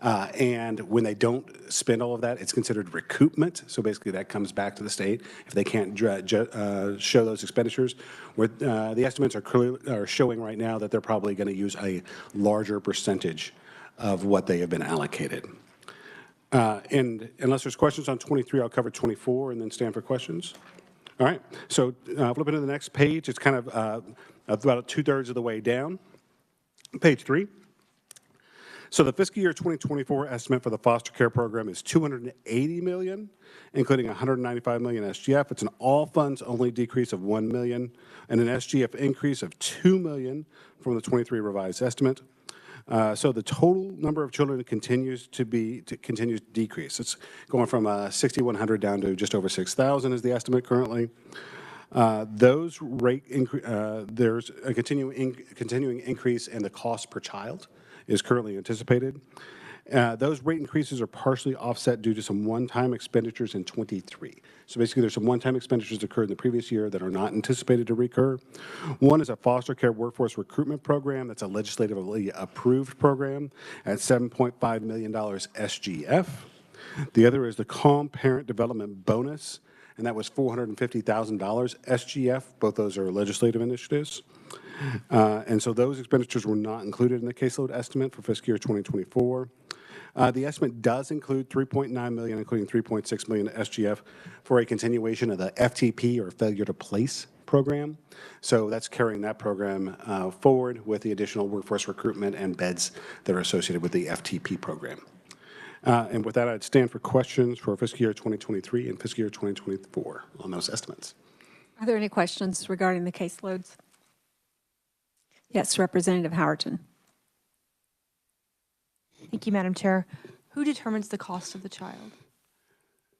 And when they don't spend all of that, it's considered recoupment. So basically that comes back to the state if they can't show those expenditures. Where, the estimates are showing right now that they're probably going to use a larger percentage of what they have been allocated. And unless there's questions on 23, I'll cover 24 and then stand for questions. All right, so flipping to the next page, it's kind of about 2/3 of the way down. Page 3. So the fiscal year 2024 estimate for the foster care program is $280 million, including $195 million SGF. It's an all funds only decrease of $1 million and an SGF increase of $2 million from the 23 revised estimate. So the total number of children continues to decrease. It's going from 6,100 down to just over 6,000 is the estimate currently. There's a continuing increase in the cost per child is currently anticipated. Those rate increases are partially offset due to some one-time expenditures in 23. So basically there's some one-time expenditures that occurred in the previous year that are not anticipated to recur. One is a foster care workforce recruitment program. That's a legislatively approved program at $7.5 million SGF. The other is the Calm Parent Development Bonus, and that was $450,000 SGF. Both those are legislative initiatives. And so those expenditures were not included in the caseload estimate for fiscal year 2024. The estimate does include $3.9 million, including $3.6 million SGF for a continuation of the FTP, or failure to place program. So that's carrying that program forward with the additional workforce recruitment and beds that are associated with the FTP program. And with that, I'd stand for questions for fiscal year 2023 and fiscal year 2024 on those estimates. Are there any questions regarding the caseloads? Yes, Representative Howerton. Thank you, Madam Chair. Who determines the cost of the child?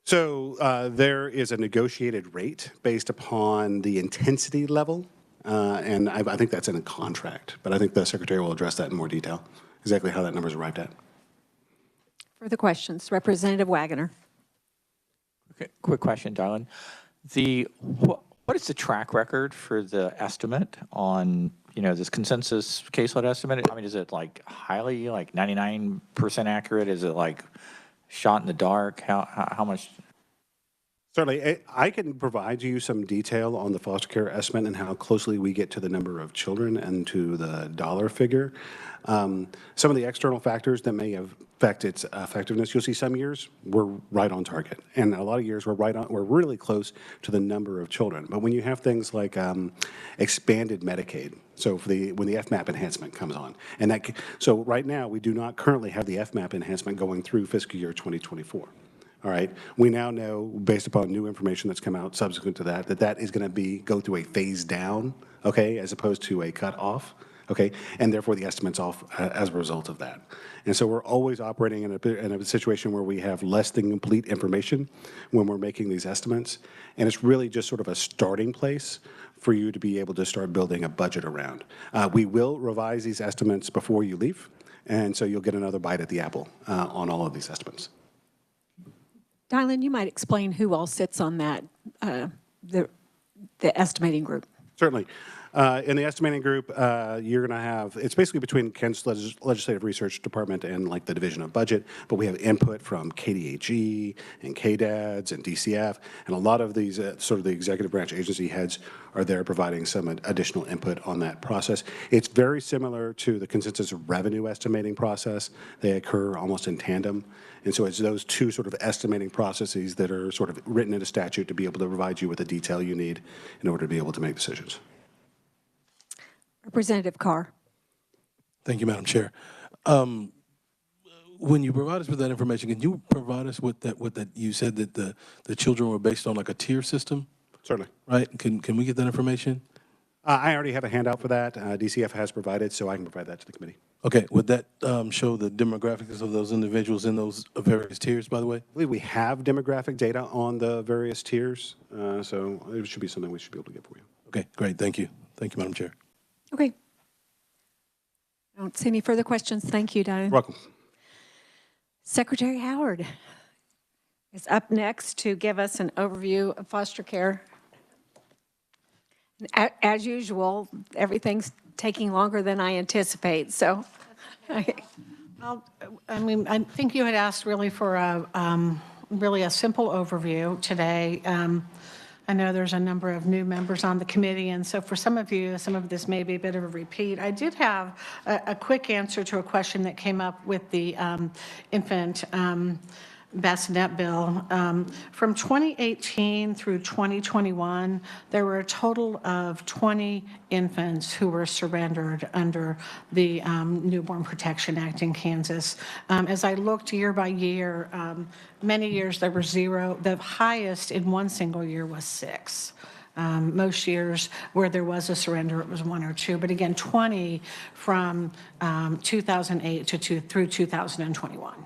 So there is a negotiated rate based upon the intensity level, and I think that's in a contract, but I think the Secretary will address that in more detail, exactly how that number is arrived at. Further questions? Representative Wagoner. Okay, quick question, Darlene. What is the track record for the estimate on, this consensus caseload estimate? I mean, is it like highly, like 99% accurate? Is it like shot in the dark? How much? Certainly, I can provide you some detail on the foster care estimate and how closely we get to the number of children and to the dollar figure. Some of the external factors that may affect its effectiveness, you'll see some years we're right on target, and a lot of years we're really close to the number of children. But when you have things like expanded Medicaid, so when the FMAP enhancement comes on, so right now we do not currently have the FMAP enhancement going through fiscal year 2024. All right. We now know, based upon new information that's come out subsequent to that, that is going to go through a phase down, okay, as opposed to a cut off, okay, and therefore the estimate's off as a result of that. And so we're always operating in a situation where we have less than complete information when we're making these estimates, and it's really just sort of a starting place for you to be able to start building a budget around. We will revise these estimates before you leave, and so you'll get another bite at the apple on all of these estimates. Dylan, you might explain who all sits on that, the estimating group. Certainly. In the estimating group, you're going to have, it's basically between Kansas Legislative Research Department and like the Division of Budget, but we have input from KDHE and KDADS and DCF, and a lot of these sort of the executive branch agency heads are there providing some additional input on that process. It's very similar to the consensus revenue estimating process. They occur almost in tandem. And so it's those two sort of estimating processes that are sort of written into statute to be able to provide you with the detail you need in order to be able to make decisions. Representative Carr. Thank you, Madam Chair. when you provide us with that information, can you provide us with that, you said that the children were based on like a tier system, Certainly. right? Can we get that information? I already have a handout for that. DCF has provided, so I can provide that to the committee. Okay, would that show the demographics of those individuals in those various tiers, by the way? I believe we have demographic data on the various tiers, so it should be something we should be able to get for you. Okay, great, thank you. Thank you, Madam Chair. Okay. I don't see any further questions. Thank you, Diane. You're welcome. Secretary Howard is up next to give us an overview of foster care. As usual, everything's taking longer than I anticipate, so. Well, I think you had asked really for really a simple overview today. I know there's a number of new members on the committee, and so for some of you, some of this may be a bit of a repeat. I did have a quick answer to a question that came up with the infant bassinet bill. From 2018 through 2021, there were a total of 20 infants who were surrendered under the Newborn Protection Act in Kansas. As I looked year by year, many years there were 0. The highest in one single year was 6. Most years where there was a surrender, it was 1 or 2. But again, 20 from 2008 through 2021.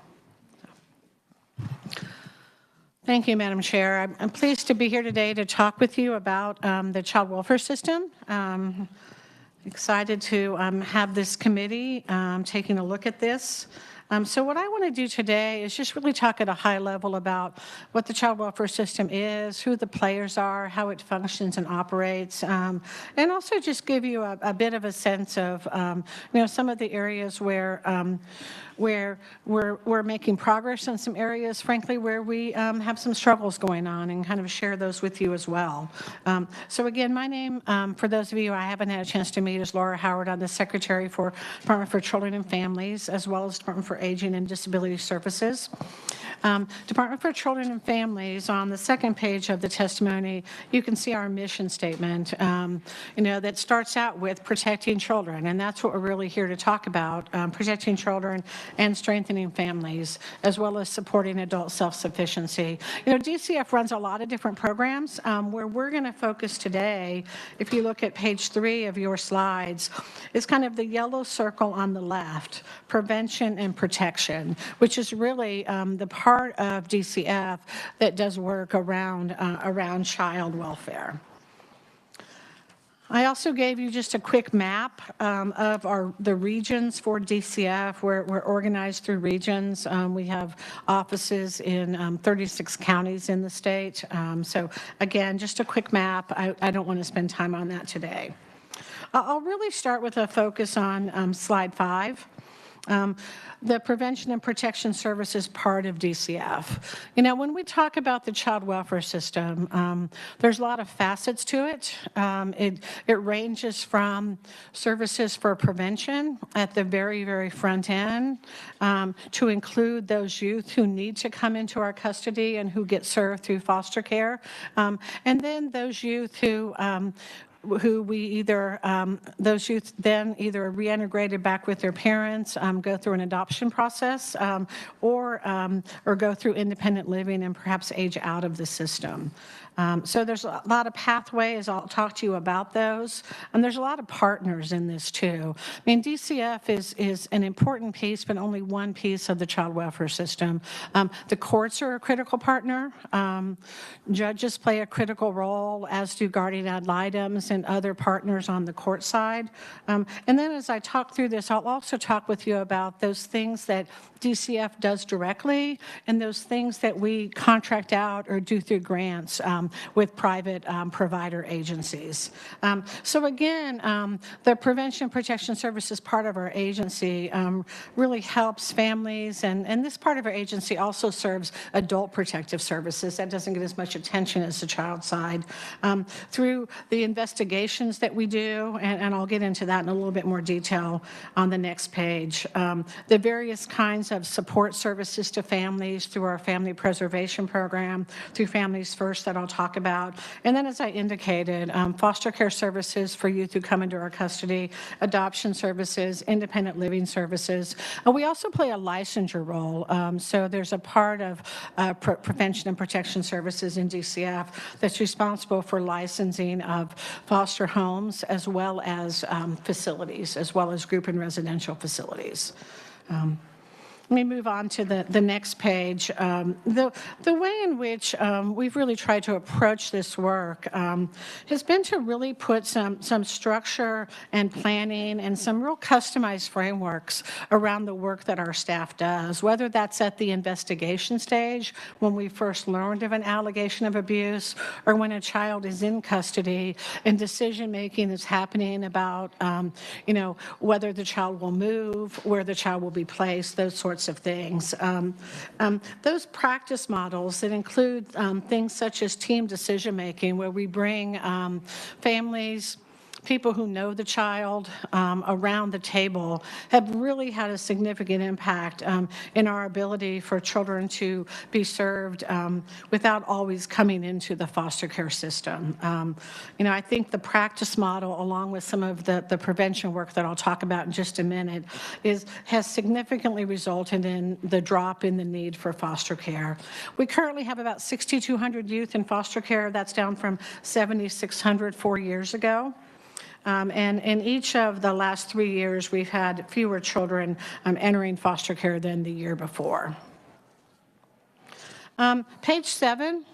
Thank you, Madam Chair. I'm pleased to be here today to talk with you about the child welfare system. Excited to have this committee taking a look at this. So what I want to do today is just really talk at a high level about what the child welfare system is, who the players are, how it functions and operates, and also just give you a bit of a sense of some of the areas where we're making progress in some areas, frankly, where we have some struggles going on, and kind of share those with you as well. So again, my name, for those of you I haven't had a chance to meet, is Laura Howard. I'm the Secretary for Department for Children and Families, as well as Department for Aging and Disability Services. Department for Children and Families, on the second page of the testimony, you can see our mission statement, that starts out with protecting children, and that's what we're really here to talk about, protecting children and strengthening families, as well as supporting adult self-sufficiency. DCF runs a lot of different programs. Where we're going to focus today, if you look at page 3 of your slides, is kind of the yellow circle on the left, prevention and protection, which is really the part of DCF that does work around child welfare. I also gave you just a quick map of the regions for DCF. We're organized through regions. We have offices in 36 counties in the state. So again, just a quick map. I don't want to spend time on that today. I'll really start with a focus on slide 5. The prevention and protection services part of DCF. When we talk about the child welfare system, there's a lot of facets to it. It ranges from services for prevention at the very, very front end, to include those youth who need to come into our custody and who get served through foster care, and then those youth who we either, those youth then either are reintegrated back with their parents, go through an adoption process, or go through independent living and perhaps age out of the system. So there's a lot of pathways. I'll talk to you about those. And there's a lot of partners in this too. I mean, DCF is an important piece, but only one piece of the child welfare system. The courts are a critical partner. Judges play a critical role, as do guardian ad litems and other partners on the court side. And then as I talk through this, I'll also talk with you about those things that DCF does directly and those things that we contract out or do through grants with private provider agencies. So again, the Prevention and Protection Services part of our agency really helps families, and this part of our agency also serves adult protective services. That doesn't get as much attention as the child side. Through the investigations that we do, and I'll get into that in a little bit more detail on the next page. The various kinds of support services to families through our family preservation program, through Families First that I'll talk about. And then, as I indicated, foster care services for youth who come into our custody, adoption services, independent living services. We also play a licensure role. So there's a part of prevention and protection services in DCF that's responsible for licensing of foster homes as well as facilities, as well as group and residential facilities. Let me move on to the next page. The way in which we've really tried to approach this work has been to really put some structure and planning and some real customized frameworks around the work that our staff does, whether that's at the investigation stage, when we first learned of an allegation of abuse, or when a child is in custody and decision-making is happening about, whether the child will move, where the child will be placed, those sorts of things. Those practice models that include things such as team decision-making, where we bring families, people who know the child around the table, have really had a significant impact in our ability for children to be served without always coming into the foster care system. I think the practice model, along with some of the prevention work that I'll talk about in just a minute, has significantly resulted in the drop in the need for foster care. We currently have about 6,200 youth in foster care. That's down from 7,600 4 years ago. And in each of the last 3 years, we've had fewer children entering foster care than the year before. Page 7.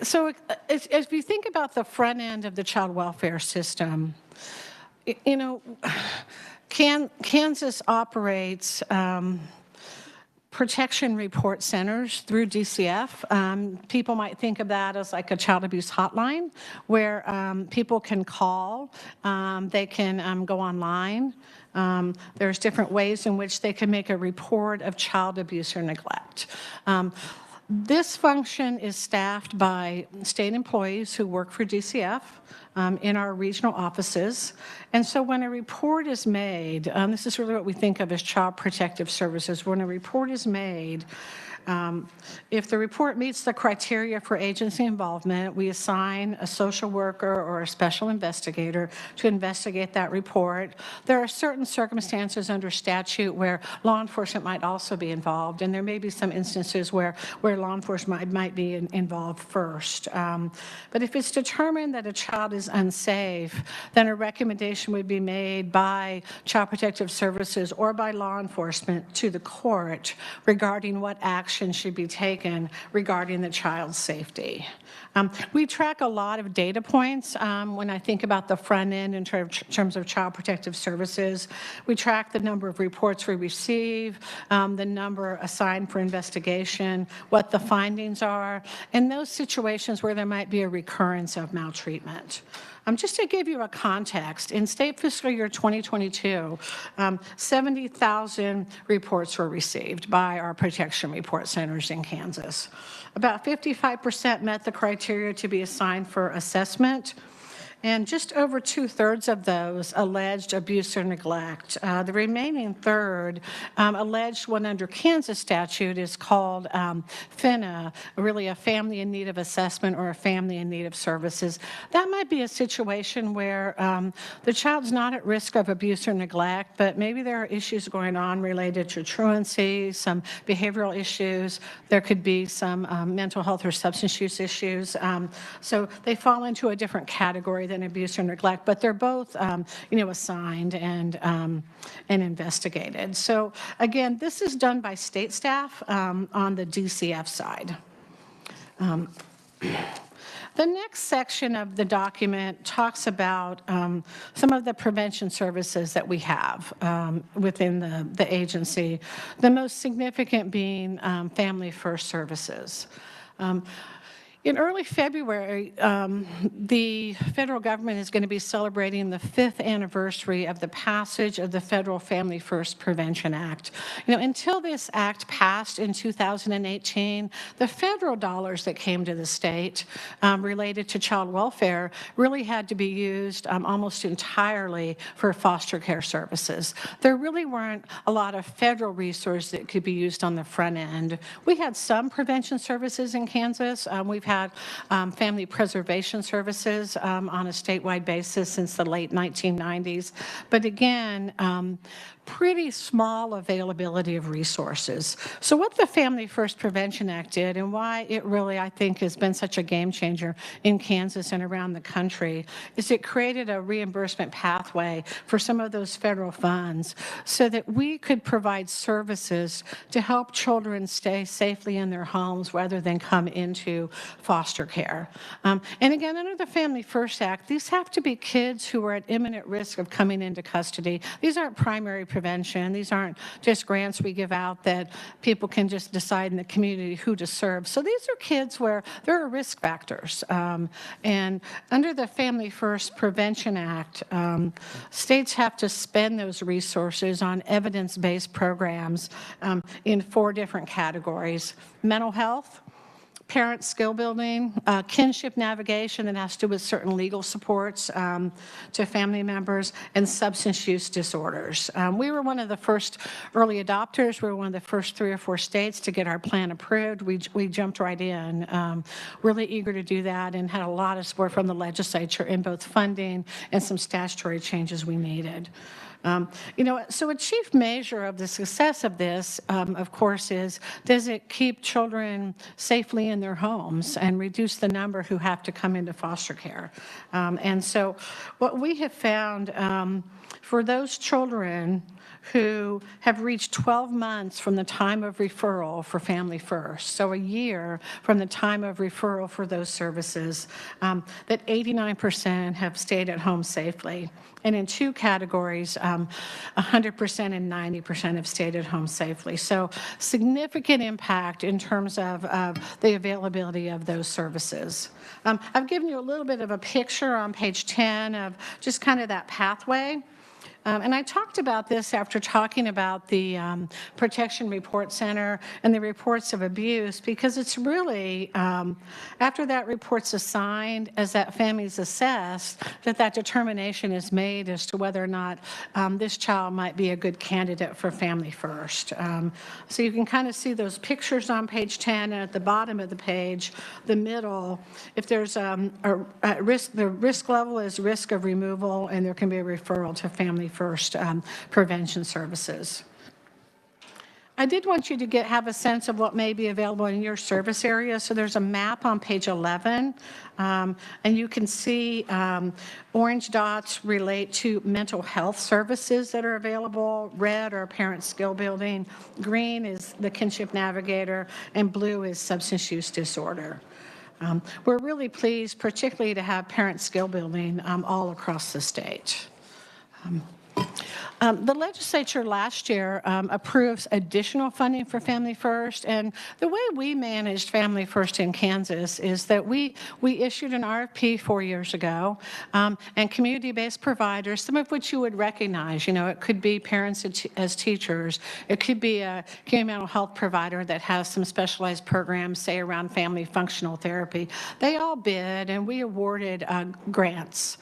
So as we think about the front end of the child welfare system, Kansas operates protection report centers through DCF. People might think of that as like a child abuse hotline where people can call, they can go online. There's different ways in which they can make a report of child abuse or neglect. This function is staffed by state employees who work for DCF in our regional offices. And so when a report is made, this is really what we think of as child protective services. When a report is made, if the report meets the criteria for agency involvement, we assign a social worker or a special investigator to investigate that report. There are certain circumstances under statute where law enforcement might also be involved, and there may be some instances where law enforcement might be involved first. But if it's determined that a child is unsafe, then a recommendation would be made by Child Protective Services or by law enforcement to the court regarding what action should be taken regarding the child's safety. We track a lot of data points when I think about the front end in terms of Child Protective Services. We track the number of reports we receive, the number assigned for investigation, what the findings are, and those situations where there might be a recurrence of maltreatment. Just to give you a context, in state fiscal year 2022, 70,000 reports were received by our protection report centers in Kansas. About 55% met the criteria to be assigned for assessment, and just over 2/3 of those alleged abuse or neglect. The remaining third alleged one under Kansas statute is called FINA, really a family in need of assessment or a family in need of services. That might be a situation where the child's not at risk of abuse or neglect, but maybe there are issues going on related to truancy, some behavioral issues. There could be some mental health or substance use issues. So they fall into a different category than abuse or neglect, but they're both, assigned and investigated. So again, this is done by state staff on the DCF side. The next section of the document talks about some of the prevention services that we have within the agency, the most significant being Family First services. In early February, the federal government is going to be celebrating the 5th anniversary of the passage of the Federal Family First Prevention Act. You know, until this act passed in 2018, the federal dollars that came to the state related to child welfare really had to be used almost entirely for foster care services. There really weren't a lot of federal resources that could be used on the front end. We had some prevention services in Kansas. We've had family preservation services on a statewide basis since the late 1990s. But again, pretty small availability of resources. So what the Family First Prevention Act did, and why it really, I think, has been such a game changer in Kansas and around the country, is it created a reimbursement pathway for some of those federal funds so that we could provide services to help children stay safely in their homes rather than come into foster care. And again, under the Family First Act, these have to be kids who are at imminent risk of coming into custody. These aren't primary prevention. These aren't just grants we give out that people can just decide in the community who to serve. So these are kids where there are risk factors. And under the Family First Prevention Act, states have to spend those resources on evidence-based programs in 4 different categories: mental health, parent skill building, kinship navigation that has to do with certain legal supports to family members, and substance use disorders. We were one of the first early adopters. We were one of the first 3 or 4 states to get our plan approved. We jumped right in, really eager to do that, and had a lot of support from the legislature in both funding and some statutory changes we needed. You know, so a chief measure of the success of this, of course, is does it keep children safely in their homes and reduce the number who have to come into foster care? And so what we have found for those children who have reached 12 months from the time of referral for Family First, so a year from the time of referral for those services, that 89% have stayed at home safely. And in 2 categories, 100% and 90% have stayed at home safely. So significant impact in terms of the availability of those services. I've given you a little bit of a picture on page 10 of just kind of that pathway. And I talked about this after talking about the Protection Report Center and the reports of abuse, because it's really, after that report's assigned, as that family's assessed, that determination is made as to whether or not this child might be a good candidate for Family First. So you can kind of see those pictures on page 10, and at the bottom of the page, the middle, if there's a risk, the risk level is risk of removal, and there can be a referral to Family First prevention services. I did want you to have a sense of what may be available in your service area. So there's a map on page 11, and you can see orange dots relate to mental health services that are available. Red are parent skill building. Green is the kinship navigator, and blue is substance use disorder. We're really pleased, particularly to have parent skill building all across the state. The legislature last year approves additional funding for Family First, and the way we managed Family First in Kansas is that we issued an RFP 4 years ago, and community-based providers, some of which you would recognize, you know, it could be parents as teachers, it could be a community mental health provider that has some specialized programs, say around family functional therapy. They all bid, and we awarded grants.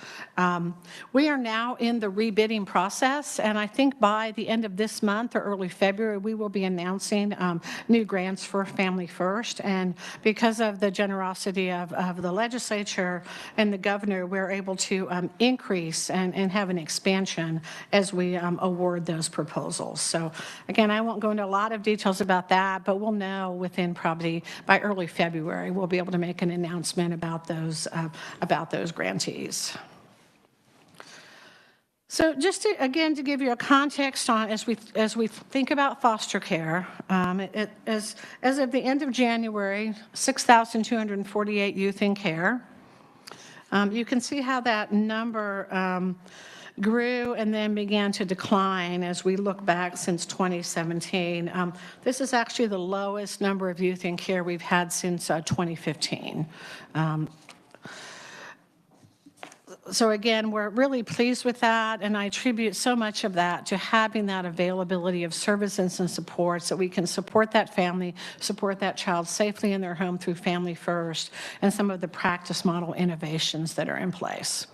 We are now in the rebidding process, and I think by the end of this month or early February, we will be announcing new grants for Family First. And because of the generosity of the legislature and the governor, we're able to increase and have an expansion as we award those proposals. So again, I won't go into a lot of details about that, but we'll know within probably by early February, we'll be able to make an announcement about those grantees. So just to, again, to give you a context on as we think about foster care, as of the end of January, 6,248 youth in care. You can see how that number grew and then began to decline as we look back since 2017. This is actually the lowest number of youth in care we've had since 2015. So again, we're really pleased with that, and I attribute so much of that to having that availability of services and supports that we can support that family, support that child safely in their home through Family First, and some of the practice model innovations that are in place.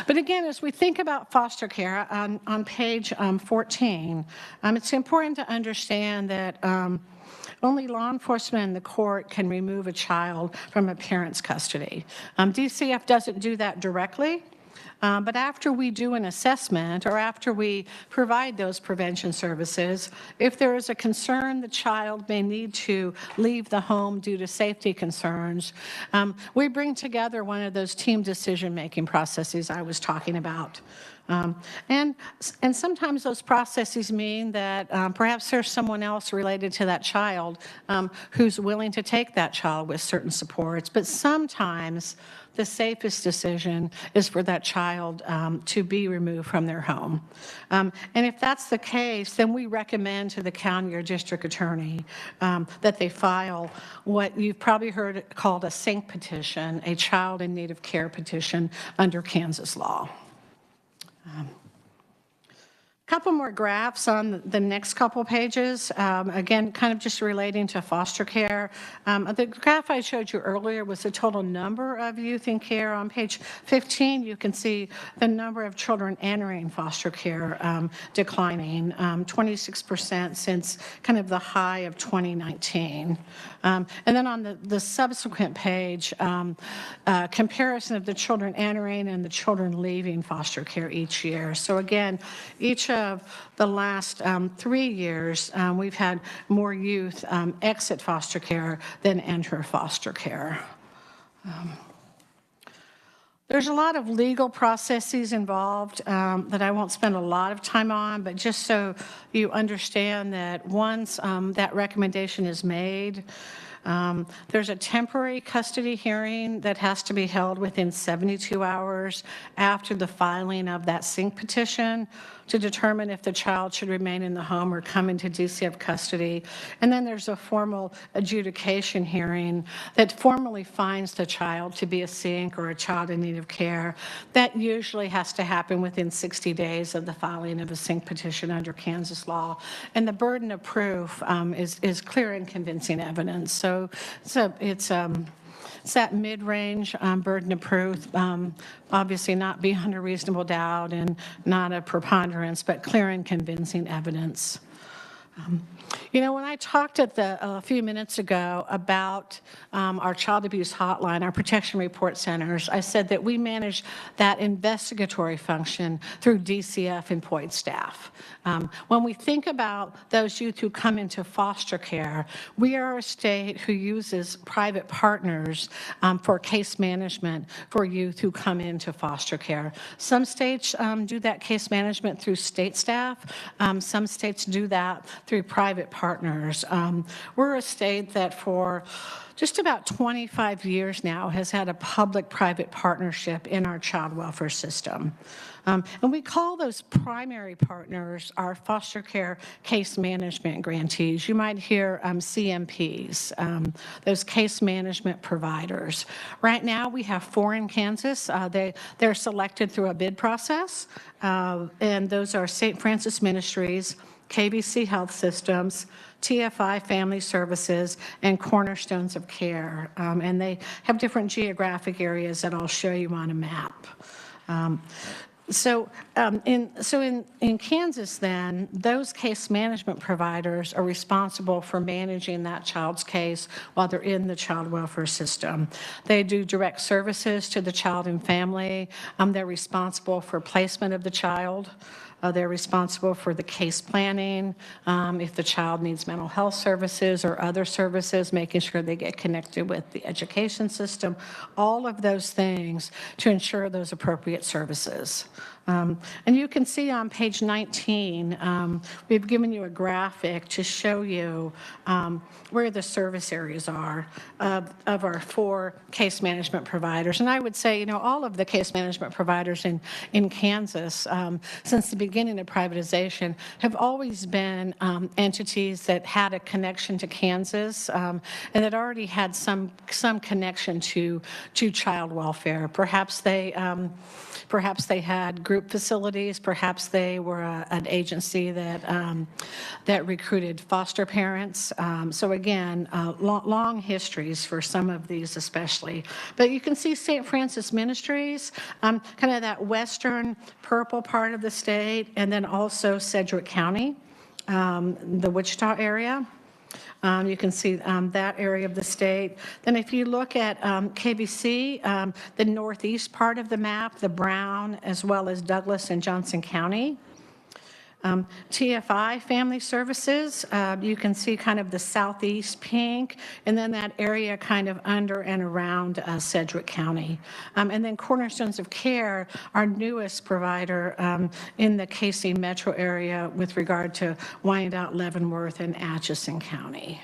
But again, as we think about foster care, on page 14, it's important to understand that only law enforcement and the court can remove a child from a parent's custody. DCF doesn't do that directly, but after we do an assessment or after we provide those prevention services, if there is a concern the child may need to leave the home due to safety concerns, we bring together one of those team decision-making processes I was talking about. And sometimes those processes mean that perhaps there's someone else related to that child who's willing to take that child with certain supports, but sometimes the safest decision is for that child to be removed from their home. And if that's the case, then we recommend to the county or district attorney that they file what you've probably heard called a SINC petition, a child in need of care petition under Kansas law. Couple more graphs on the next couple pages. Again, kind of just relating to foster care. The graph I showed you earlier was the total number of youth in care. On page 15, you can see the number of children entering foster care declining, 26% since kind of the high of 2019. And then on the subsequent page, comparison of the children entering and the children leaving foster care each year. So again, each of the last 3 years, we've had more youth exit foster care than enter foster care. There's a lot of legal processes involved that I won't spend a lot of time on, but just so you understand that once that recommendation is made, there's a temporary custody hearing that has to be held within 72 hours after the filing of that SINC petition to determine if the child should remain in the home or come into DCF custody. And then there's a formal adjudication hearing that formally finds the child to be a SINC or a child in need of care. That usually has to happen within 60 days of the filing of a SINC petition under Kansas law. And the burden of proof is clear and convincing evidence. So it's that mid-range burden of proof, obviously not beyond a reasonable doubt and not a preponderance, but clear and convincing evidence. You know, when I talked a few minutes ago about our child abuse hotline, our protection report centers, I said that we manage that investigatory function through DCF employed staff. When we think about those youth who come into foster care, we are a state who uses private partners for case management for youth who come into foster care. Some states do that case management through state staff. Some states do that through private partners. We're a state that for just about 25 years now has had a public-private partnership in our child welfare system. And we call those primary partners our foster care case management grantees. You might hear CMPs, those case management providers. Right now we have 4 in Kansas. They're selected through a bid process, and those are St. Francis Ministries, KBC Health Systems, TFI Family Services, and Cornerstones of Care. And they have different geographic areas that I'll show you on a map. So in Kansas then, those case management providers are responsible for managing that child's case while they're in the child welfare system. They do direct services to the child and family. They're responsible for placement of the child. They're responsible for the case planning, if the child needs mental health services or other services, making sure they get connected with the education system, all of those things to ensure those appropriate services. And you can see on page 19, we've given you a graphic to show you where the service areas are of our 4 case management providers. And I would say, all of the case management providers in Kansas, since the beginning of privatization, have always been entities that had a connection to Kansas and that already had some connection to child welfare. Perhaps they had group facilities. Perhaps they were an agency that recruited foster parents. So again, long histories for some of these especially. But you can see St. Francis Ministries, kind of that western purple part of the state, and then also Sedgwick County, the Wichita area. You can see that area of the state. Then if you look at KBC, the northeast part of the map, the brown, as well as Douglas and Johnson County. TFI Family Services, you can see kind of the southeast pink, and then that area kind of under and around Sedgwick County. And then Cornerstones of Care, our newest provider in the KC metro area with regard to Wyandotte, Leavenworth, and Atchison County.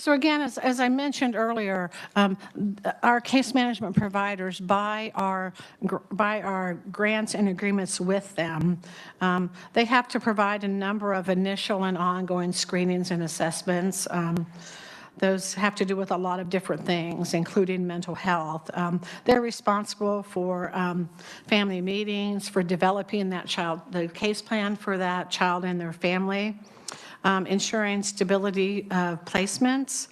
So again, as I mentioned earlier, our case management providers, by our grants and agreements with them, they have to provide a number of initial and ongoing screenings and assessments. Those have to do with a lot of different things, including mental health. They're responsible for family meetings, for developing the case plan for that child and their family. Ensuring stability of placements,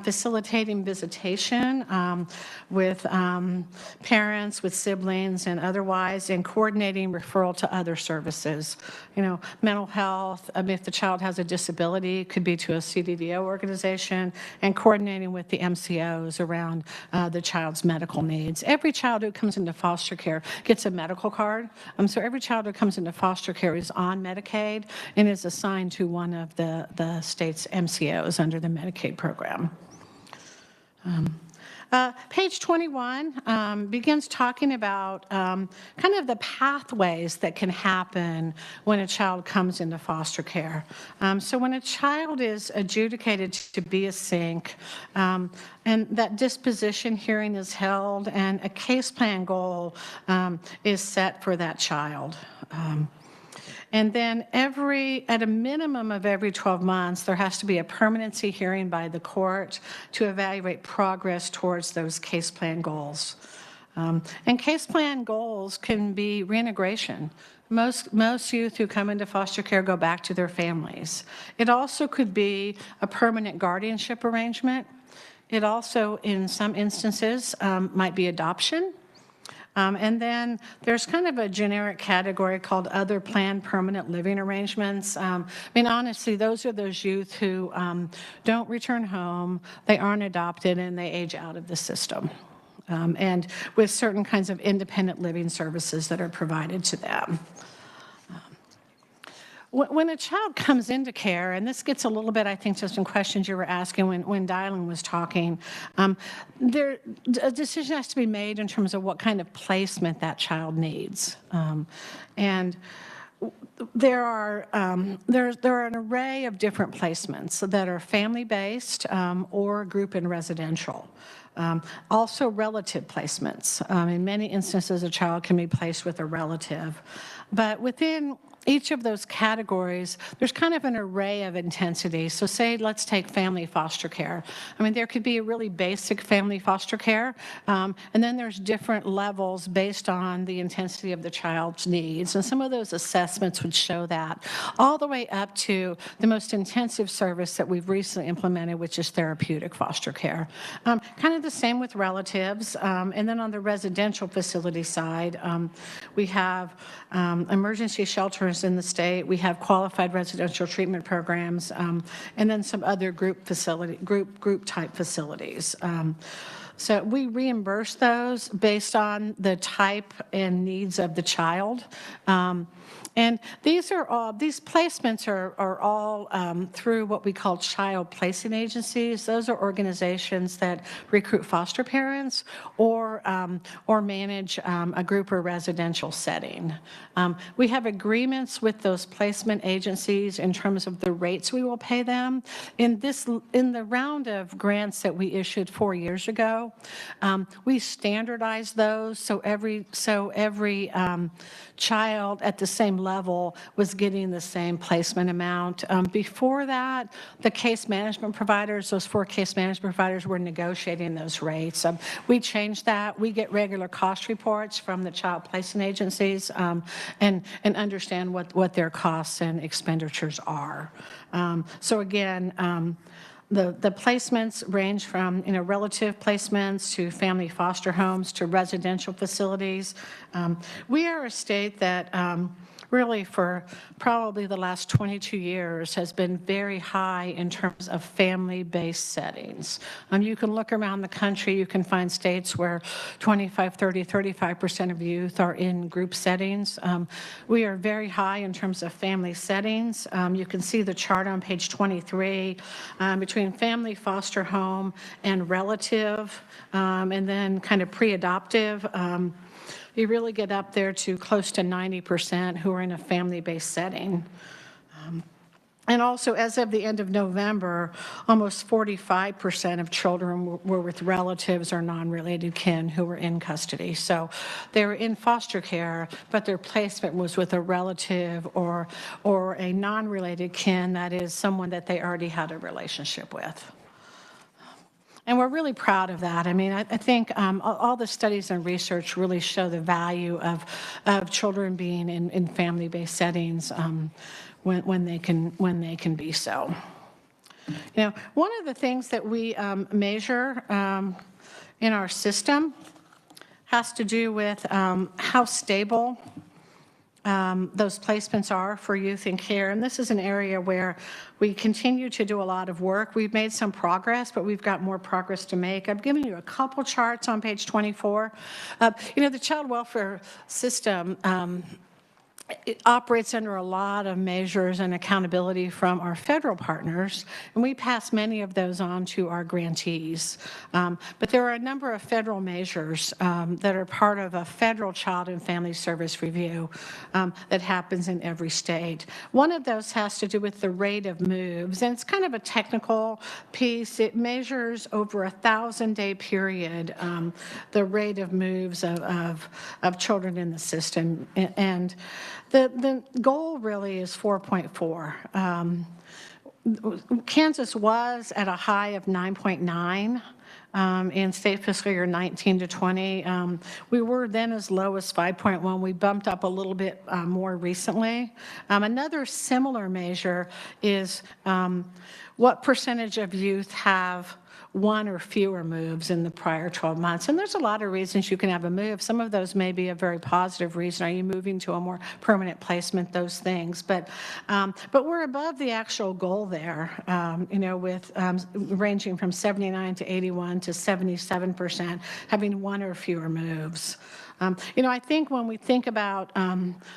facilitating visitation with parents, with siblings, and otherwise, and coordinating referral to other services. Mental health, if the child has a disability, it could be to a CDDO organization, and coordinating with the MCOs around the child's medical needs. Every child who comes into foster care gets a medical card. So every child who comes into foster care is on Medicaid and is assigned to one of the state's MCOs under the Medicaid program. Page 21 begins talking about kind of the pathways that can happen when a child comes into foster care. So when a child is adjudicated to be a SINC, and that disposition hearing is held, and a case plan goal is set for that child. And then at a minimum of every 12 months, there has to be a permanency hearing by the court to evaluate progress towards those case plan goals. And case plan goals can be reintegration. Most youth who come into foster care go back to their families. It also could be a permanent guardianship arrangement. It also, in some instances, might be adoption. And then there's kind of a generic category called other planned permanent living arrangements. Honestly, those are those youth who don't return home, they aren't adopted, and they age out of the system. And with certain kinds of independent living services that are provided to them. When a child comes into care, and this gets a little bit, I think, to some questions you were asking when Dylan was talking, a decision has to be made in terms of what kind of placement that child needs. And there are an array of different placements that are family-based or group and residential. Also relative placements. In many instances, a child can be placed with a relative. But within each of those categories, there's kind of an array of intensity. So say, let's take family foster care. There could be a really basic family foster care, and then there's different levels based on the intensity of the child's needs. And some of those assessments would show that, all the way up to the most intensive service that we've recently implemented, which is therapeutic foster care. Kind of the same with relatives. And then on the residential facility side, we have emergency shelters in the state. We have qualified residential treatment programs, and then some other group type facilities. So we reimburse those based on the type and needs of the child. And these placements are all through what we call child placing agencies. Those are organizations that recruit foster parents or manage a group or residential setting. We have agreements with those placement agencies in terms of the rates we will pay them. In the round of grants that we issued 4 years ago, we standardized those so every child at the same level was getting the same placement amount. Before that, the case management providers, those 4 case management providers, were negotiating those rates. We changed that. We get regular cost reports from the child placement agencies and understand what their costs and expenditures are. So again, the placements range from, relative placements to family foster homes to residential facilities. We are a state that really for probably the last 22 years has been very high in terms of family-based settings. You can look around the country, you can find states where 25, 30, 35% of youth are in group settings. We are very high in terms of family settings. You can see the chart on page 23 between family, foster home, and relative, and then kind of pre-adoptive. You really get up there to close to 90% who are in a family-based setting. And also, as of the end of November, almost 45% of children were with relatives or non-related kin who were in custody. So they were in foster care, but their placement was with a relative or a non-related kin, that is, someone that they already had a relationship with. And we're really proud of that. I mean, I think all the studies and research really show the value of children being in family-based settings when they can be so. One of the things that we measure in our system has to do with how stable those placements are for youth in care. And this is an area where we continue to do a lot of work. We've made some progress, but we've got more progress to make. I've given you a couple charts on page 24. The child welfare system, it operates under a lot of measures and accountability from our federal partners, and we pass many of those on to our grantees. But there are a number of federal measures that are part of a federal child and family service review that happens in every state. One of those has to do with the rate of moves, and it's kind of a technical piece. It measures over a 1,000-day period the rate of moves of children in the system, and the goal really is 4.4. Kansas was at a high of 9.9 in state fiscal year 19 to 20. We were then as low as 5.1. We bumped up a little bit more recently. Another similar measure is what percentage of youth have one or fewer moves in the prior 12 months. And there's a lot of reasons you can have a move. Some of those may be a very positive reason. Are you moving to a more permanent placement? Those things. But we're above the actual goal there, with ranging from 79 to 81 to 77% having one or fewer moves. I think when we think about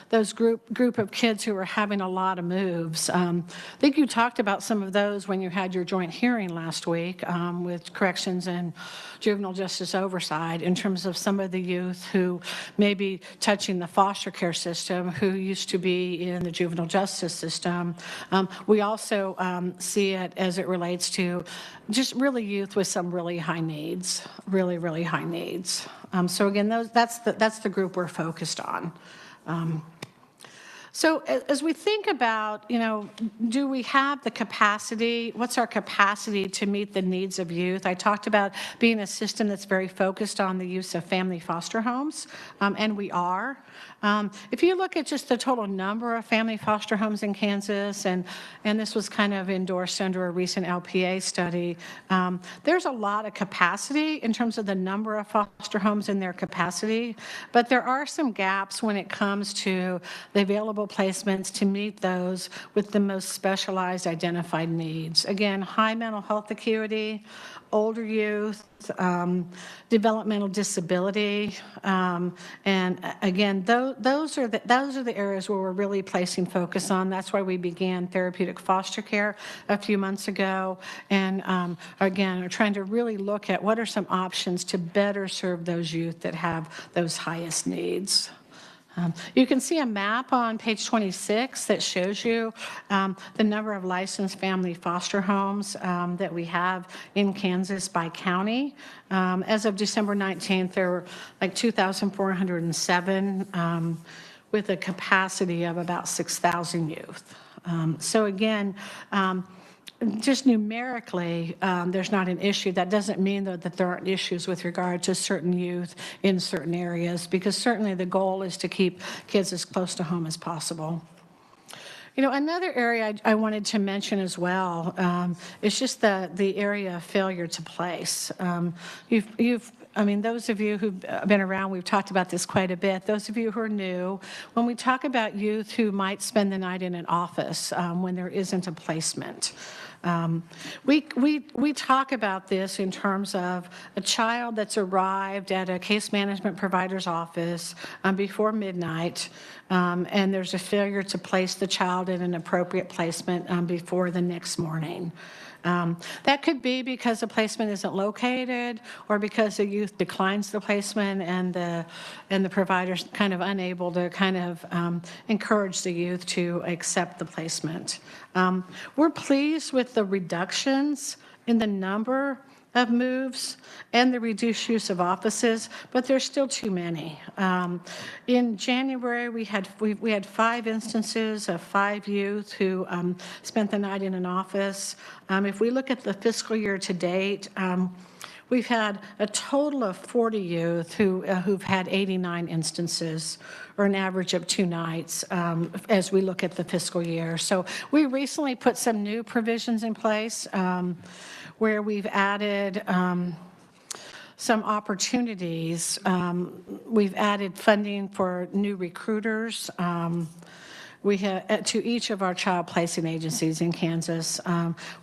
those group of kids who are having a lot of moves, I think you talked about some of those when you had your joint hearing last week with corrections and juvenile justice oversight in terms of some of the youth who may be touching the foster care system who used to be in the juvenile justice system. We also see it as it relates to just really youth with some really high needs, really, really high needs. So again, that's the group we're focused on. So as we think about, do we have the capacity, what's our capacity to meet the needs of youth? I talked about being a system that's very focused on the use of family foster homes, and we are. If you look at just the total number of family foster homes in Kansas, and this was kind of endorsed under a recent LPA study, there's a lot of capacity in terms of the number of foster homes and their capacity, but there are some gaps when it comes to the available placements to meet those with the most specialized identified needs. Again, high mental health acuity, older youth, developmental disability, and again, those are the areas where we're really placing focus on. That's why we began therapeutic foster care a few months ago. And again, we're trying to really look at what are some options to better serve those youth that have those highest needs. You can see a map on page 26 that shows you the number of licensed family foster homes that we have in Kansas by county. As of December 19th, there were like 2,407 with a capacity of about 6,000 youth. So again, just numerically, there's not an issue. That doesn't mean, though, that there aren't issues with regard to certain youth in certain areas, because certainly the goal is to keep kids as close to home as possible. You know, another area I wanted to mention as well is just the area of failure to place. I mean, those of you who've been around, we've talked about this quite a bit. Those of you who are new, when we talk about youth who might spend the night in an office when there isn't a placement, we talk about this in terms of a child that's arrived at a case management provider's office before midnight, and there's a failure to place the child in an appropriate placement before the next morning. That could be because the placement isn't located, or because the youth declines the placement and the provider's kind of unable to kind of encourage the youth to accept the placement. We're pleased with the reductions in the number of moves and the reduced use of offices, but there's still too many. In January, we had 5 instances of 5 youth who spent the night in an office. If we look at the fiscal year to date, we've had a total of 40 youth who've had 89 instances, or an average of 2 nights, as we look at the fiscal year. So we recently put some new provisions in place where we've added some opportunities. We've added funding for new recruiters. We have to each of our child placing agencies in Kansas.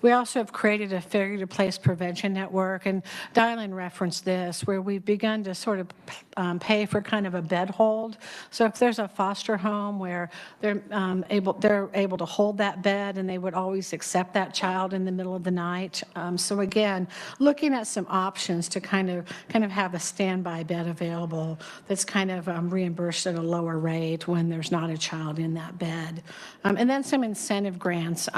We also have created a failure to place prevention network, and Dylan referenced this, where we've begun to sort of pay for kind of a bed hold. So if there's a foster home where they're able to hold that bed, and they would always accept that child in the middle of the night. So again, looking at some options to kind of have a standby bed available that's kind of reimbursed at a lower rate when there's not a child in that bed. And then some incentive grants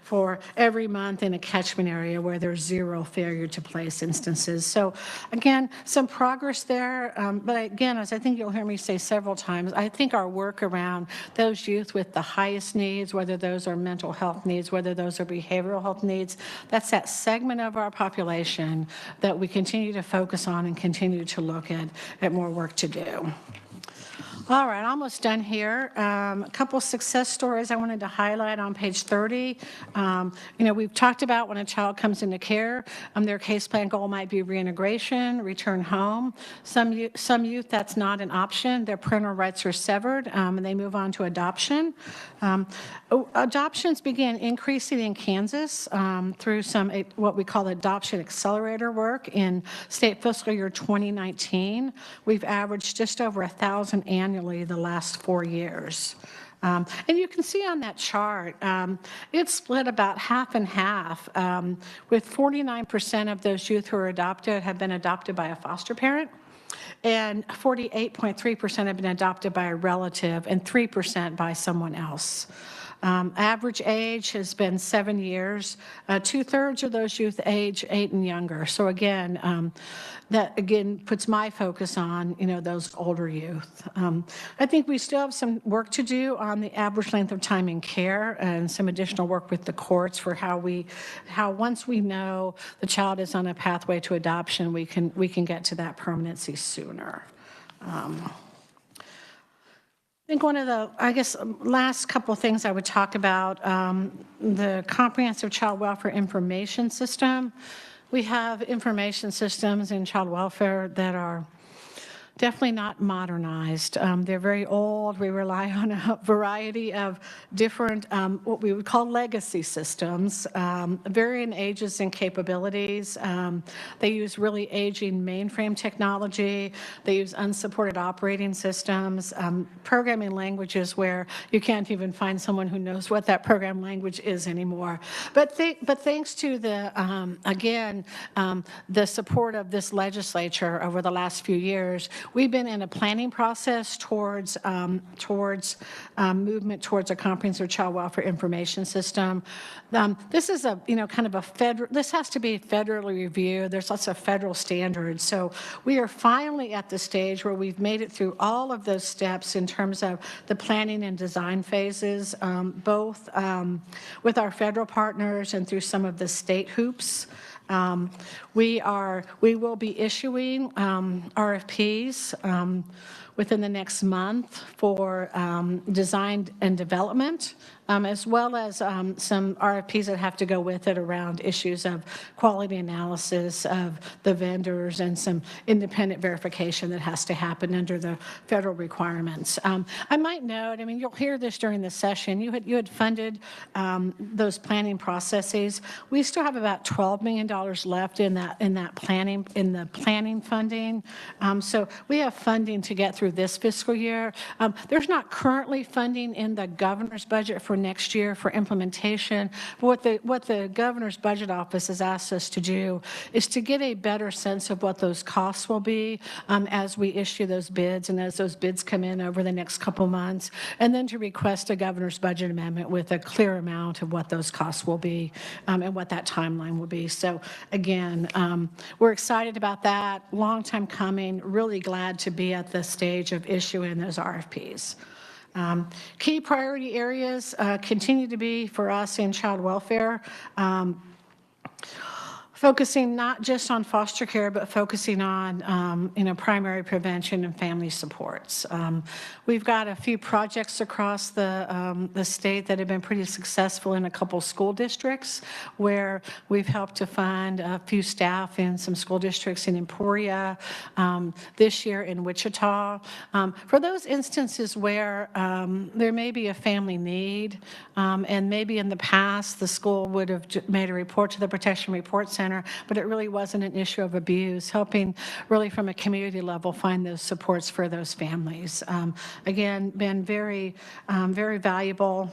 for every month in a catchment area where there's 0 failure to place instances. So again, some progress there. But again, as I think you'll hear me say several times, I think our work around those youth with the highest needs, whether those are mental health needs, whether those are behavioral health needs, that's that segment of our population that we continue to focus on and continue to look at more work to do. All right, almost done here. A couple success stories I wanted to highlight on page 30. We've talked about when a child comes into care, their case plan goal might be reintegration, return home. Some youth, that's not an option. Their parental rights are severed, and they move on to adoption. Adoptions began increasing in Kansas through some what we call adoption accelerator work in state fiscal year 2019. We've averaged just over 1,000 annually the last 4 years. And you can see on that chart, it's split about half and half, with 49% of those youth who are adopted have been adopted by a foster parent, and 48.3% have been adopted by a relative, and 3% by someone else. Average age has been 7 years. 2/3 of those youth age 8 and younger. So again, that again puts my focus on those older youth. I think we still have some work to do on the average length of time in care, and some additional work with the courts for how once we know the child is on a pathway to adoption, we can get to that permanency sooner. I think one of the, last couple of things I would talk about, the Comprehensive Child Welfare Information System. We have information systems in child welfare that are definitely not modernized. They're very old. We rely on a variety of different, what we would call legacy systems, varying ages and capabilities. They use really aging mainframe technology. They use unsupported operating systems, programming languages where you can't even find someone who knows what that program language is anymore. But thanks to the support of this legislature over the last few years, we've been in a planning process towards movement towards a comprehensive child welfare information system. This is kind of a federal. This has to be federally reviewed. There's lots of federal standards. So we are finally at the stage where we've made it through all of those steps in terms of the planning and design phases, both with our federal partners and through some of the state hoops. We will be issuing RFPs within the next month for design and development, as well as some RFPs that have to go with it around issues of quality analysis of the vendors and some independent verification that has to happen under the federal requirements. I might note, you'll hear this during the session, you had funded those planning processes. We still have about $12 million left in the planning funding. So we have funding to get through this fiscal year. There's not currently funding in the governor's budget for next year for implementation. But what the governor's budget office has asked us to do is to get a better sense of what those costs will be as we issue those bids and as those bids come in over the next couple months, and then to request a governor's budget amendment with a clear amount of what those costs will be and what that timeline will be. So again, we're excited about that. Long time coming. Really glad to be at the stage of issuing those RFPs. Key priority areas continue to be for us in child welfare. Focusing not just on foster care, but focusing on primary prevention and family supports. We've got a few projects across the state that have been pretty successful in a couple school districts where we've helped to fund a few staff in some school districts in Emporia, this year in Wichita. For those instances where there may be a family need, and maybe in the past the school would have made a report to the Protection Report Center, but it really wasn't an issue of abuse, helping really from a community level find those supports for those families. Again, been very, very valuable.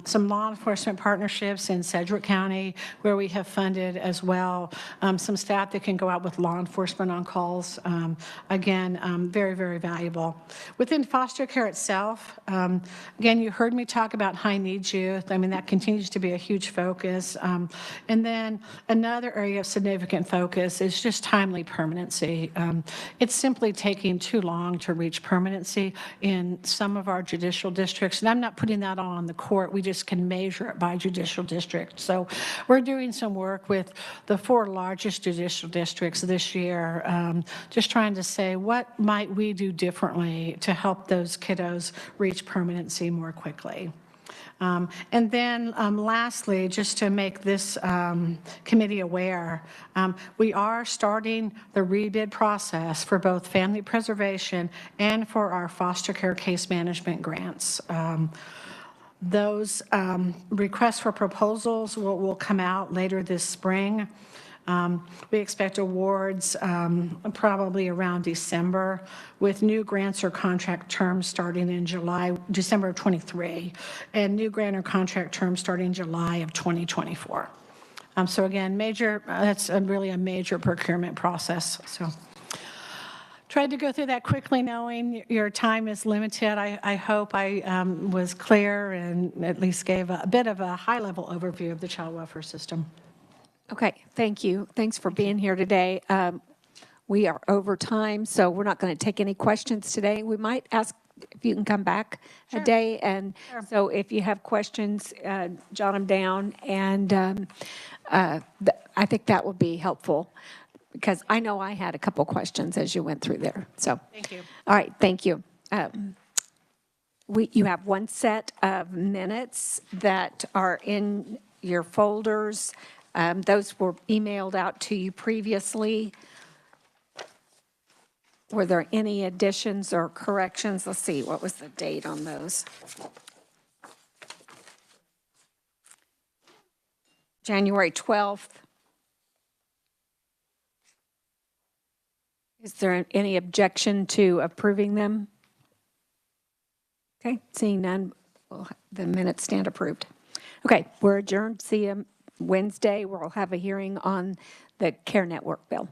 Some law enforcement partnerships in Sedgwick County where we have funded as well. Some staff that can go out with law enforcement on calls. Again, very, very valuable. Within foster care itself, again, you heard me talk about high needs youth. That continues to be a huge focus. And then another area of significant focus is just timely permanency. It's simply taking too long to reach permanency in some of our judicial districts. And I'm not putting that all on the court. We just can measure it by judicial district. So we're doing some work with the 4 largest judicial districts this year, just trying to say what might we do differently to help those kiddos reach permanency more quickly. And then lastly, just to make this committee aware, we are starting the rebid process for both family preservation and for our foster care case management grants. Those requests for proposals will come out later this spring. We expect awards probably around December, with new grants or contract terms starting in December of 23, and new grant or contract terms starting July of 2024. So again, that's really a major procurement process. So tried to go through that quickly, knowing your time is limited. I hope I was clear and at least gave a bit of a high-level overview of the child welfare system. Okay, thank you. Thanks for being here today. We are over time, so we're not going to take any questions today. We might ask if you can come back a day, and so if you have questions, jot them down, and I think that would be helpful, because I know I had a couple questions as you went through there. So thank you. All right, thank you. You have one set of minutes that are in your folders. Those were emailed out to you previously. Were there any additions or corrections? Let's see, what was the date on those? January 12th. Is there any objection to approving them? Okay, seeing none, the minutes stand approved. Okay, we're adjourned. See you Wednesday. We'll have a hearing on the Care Network bill.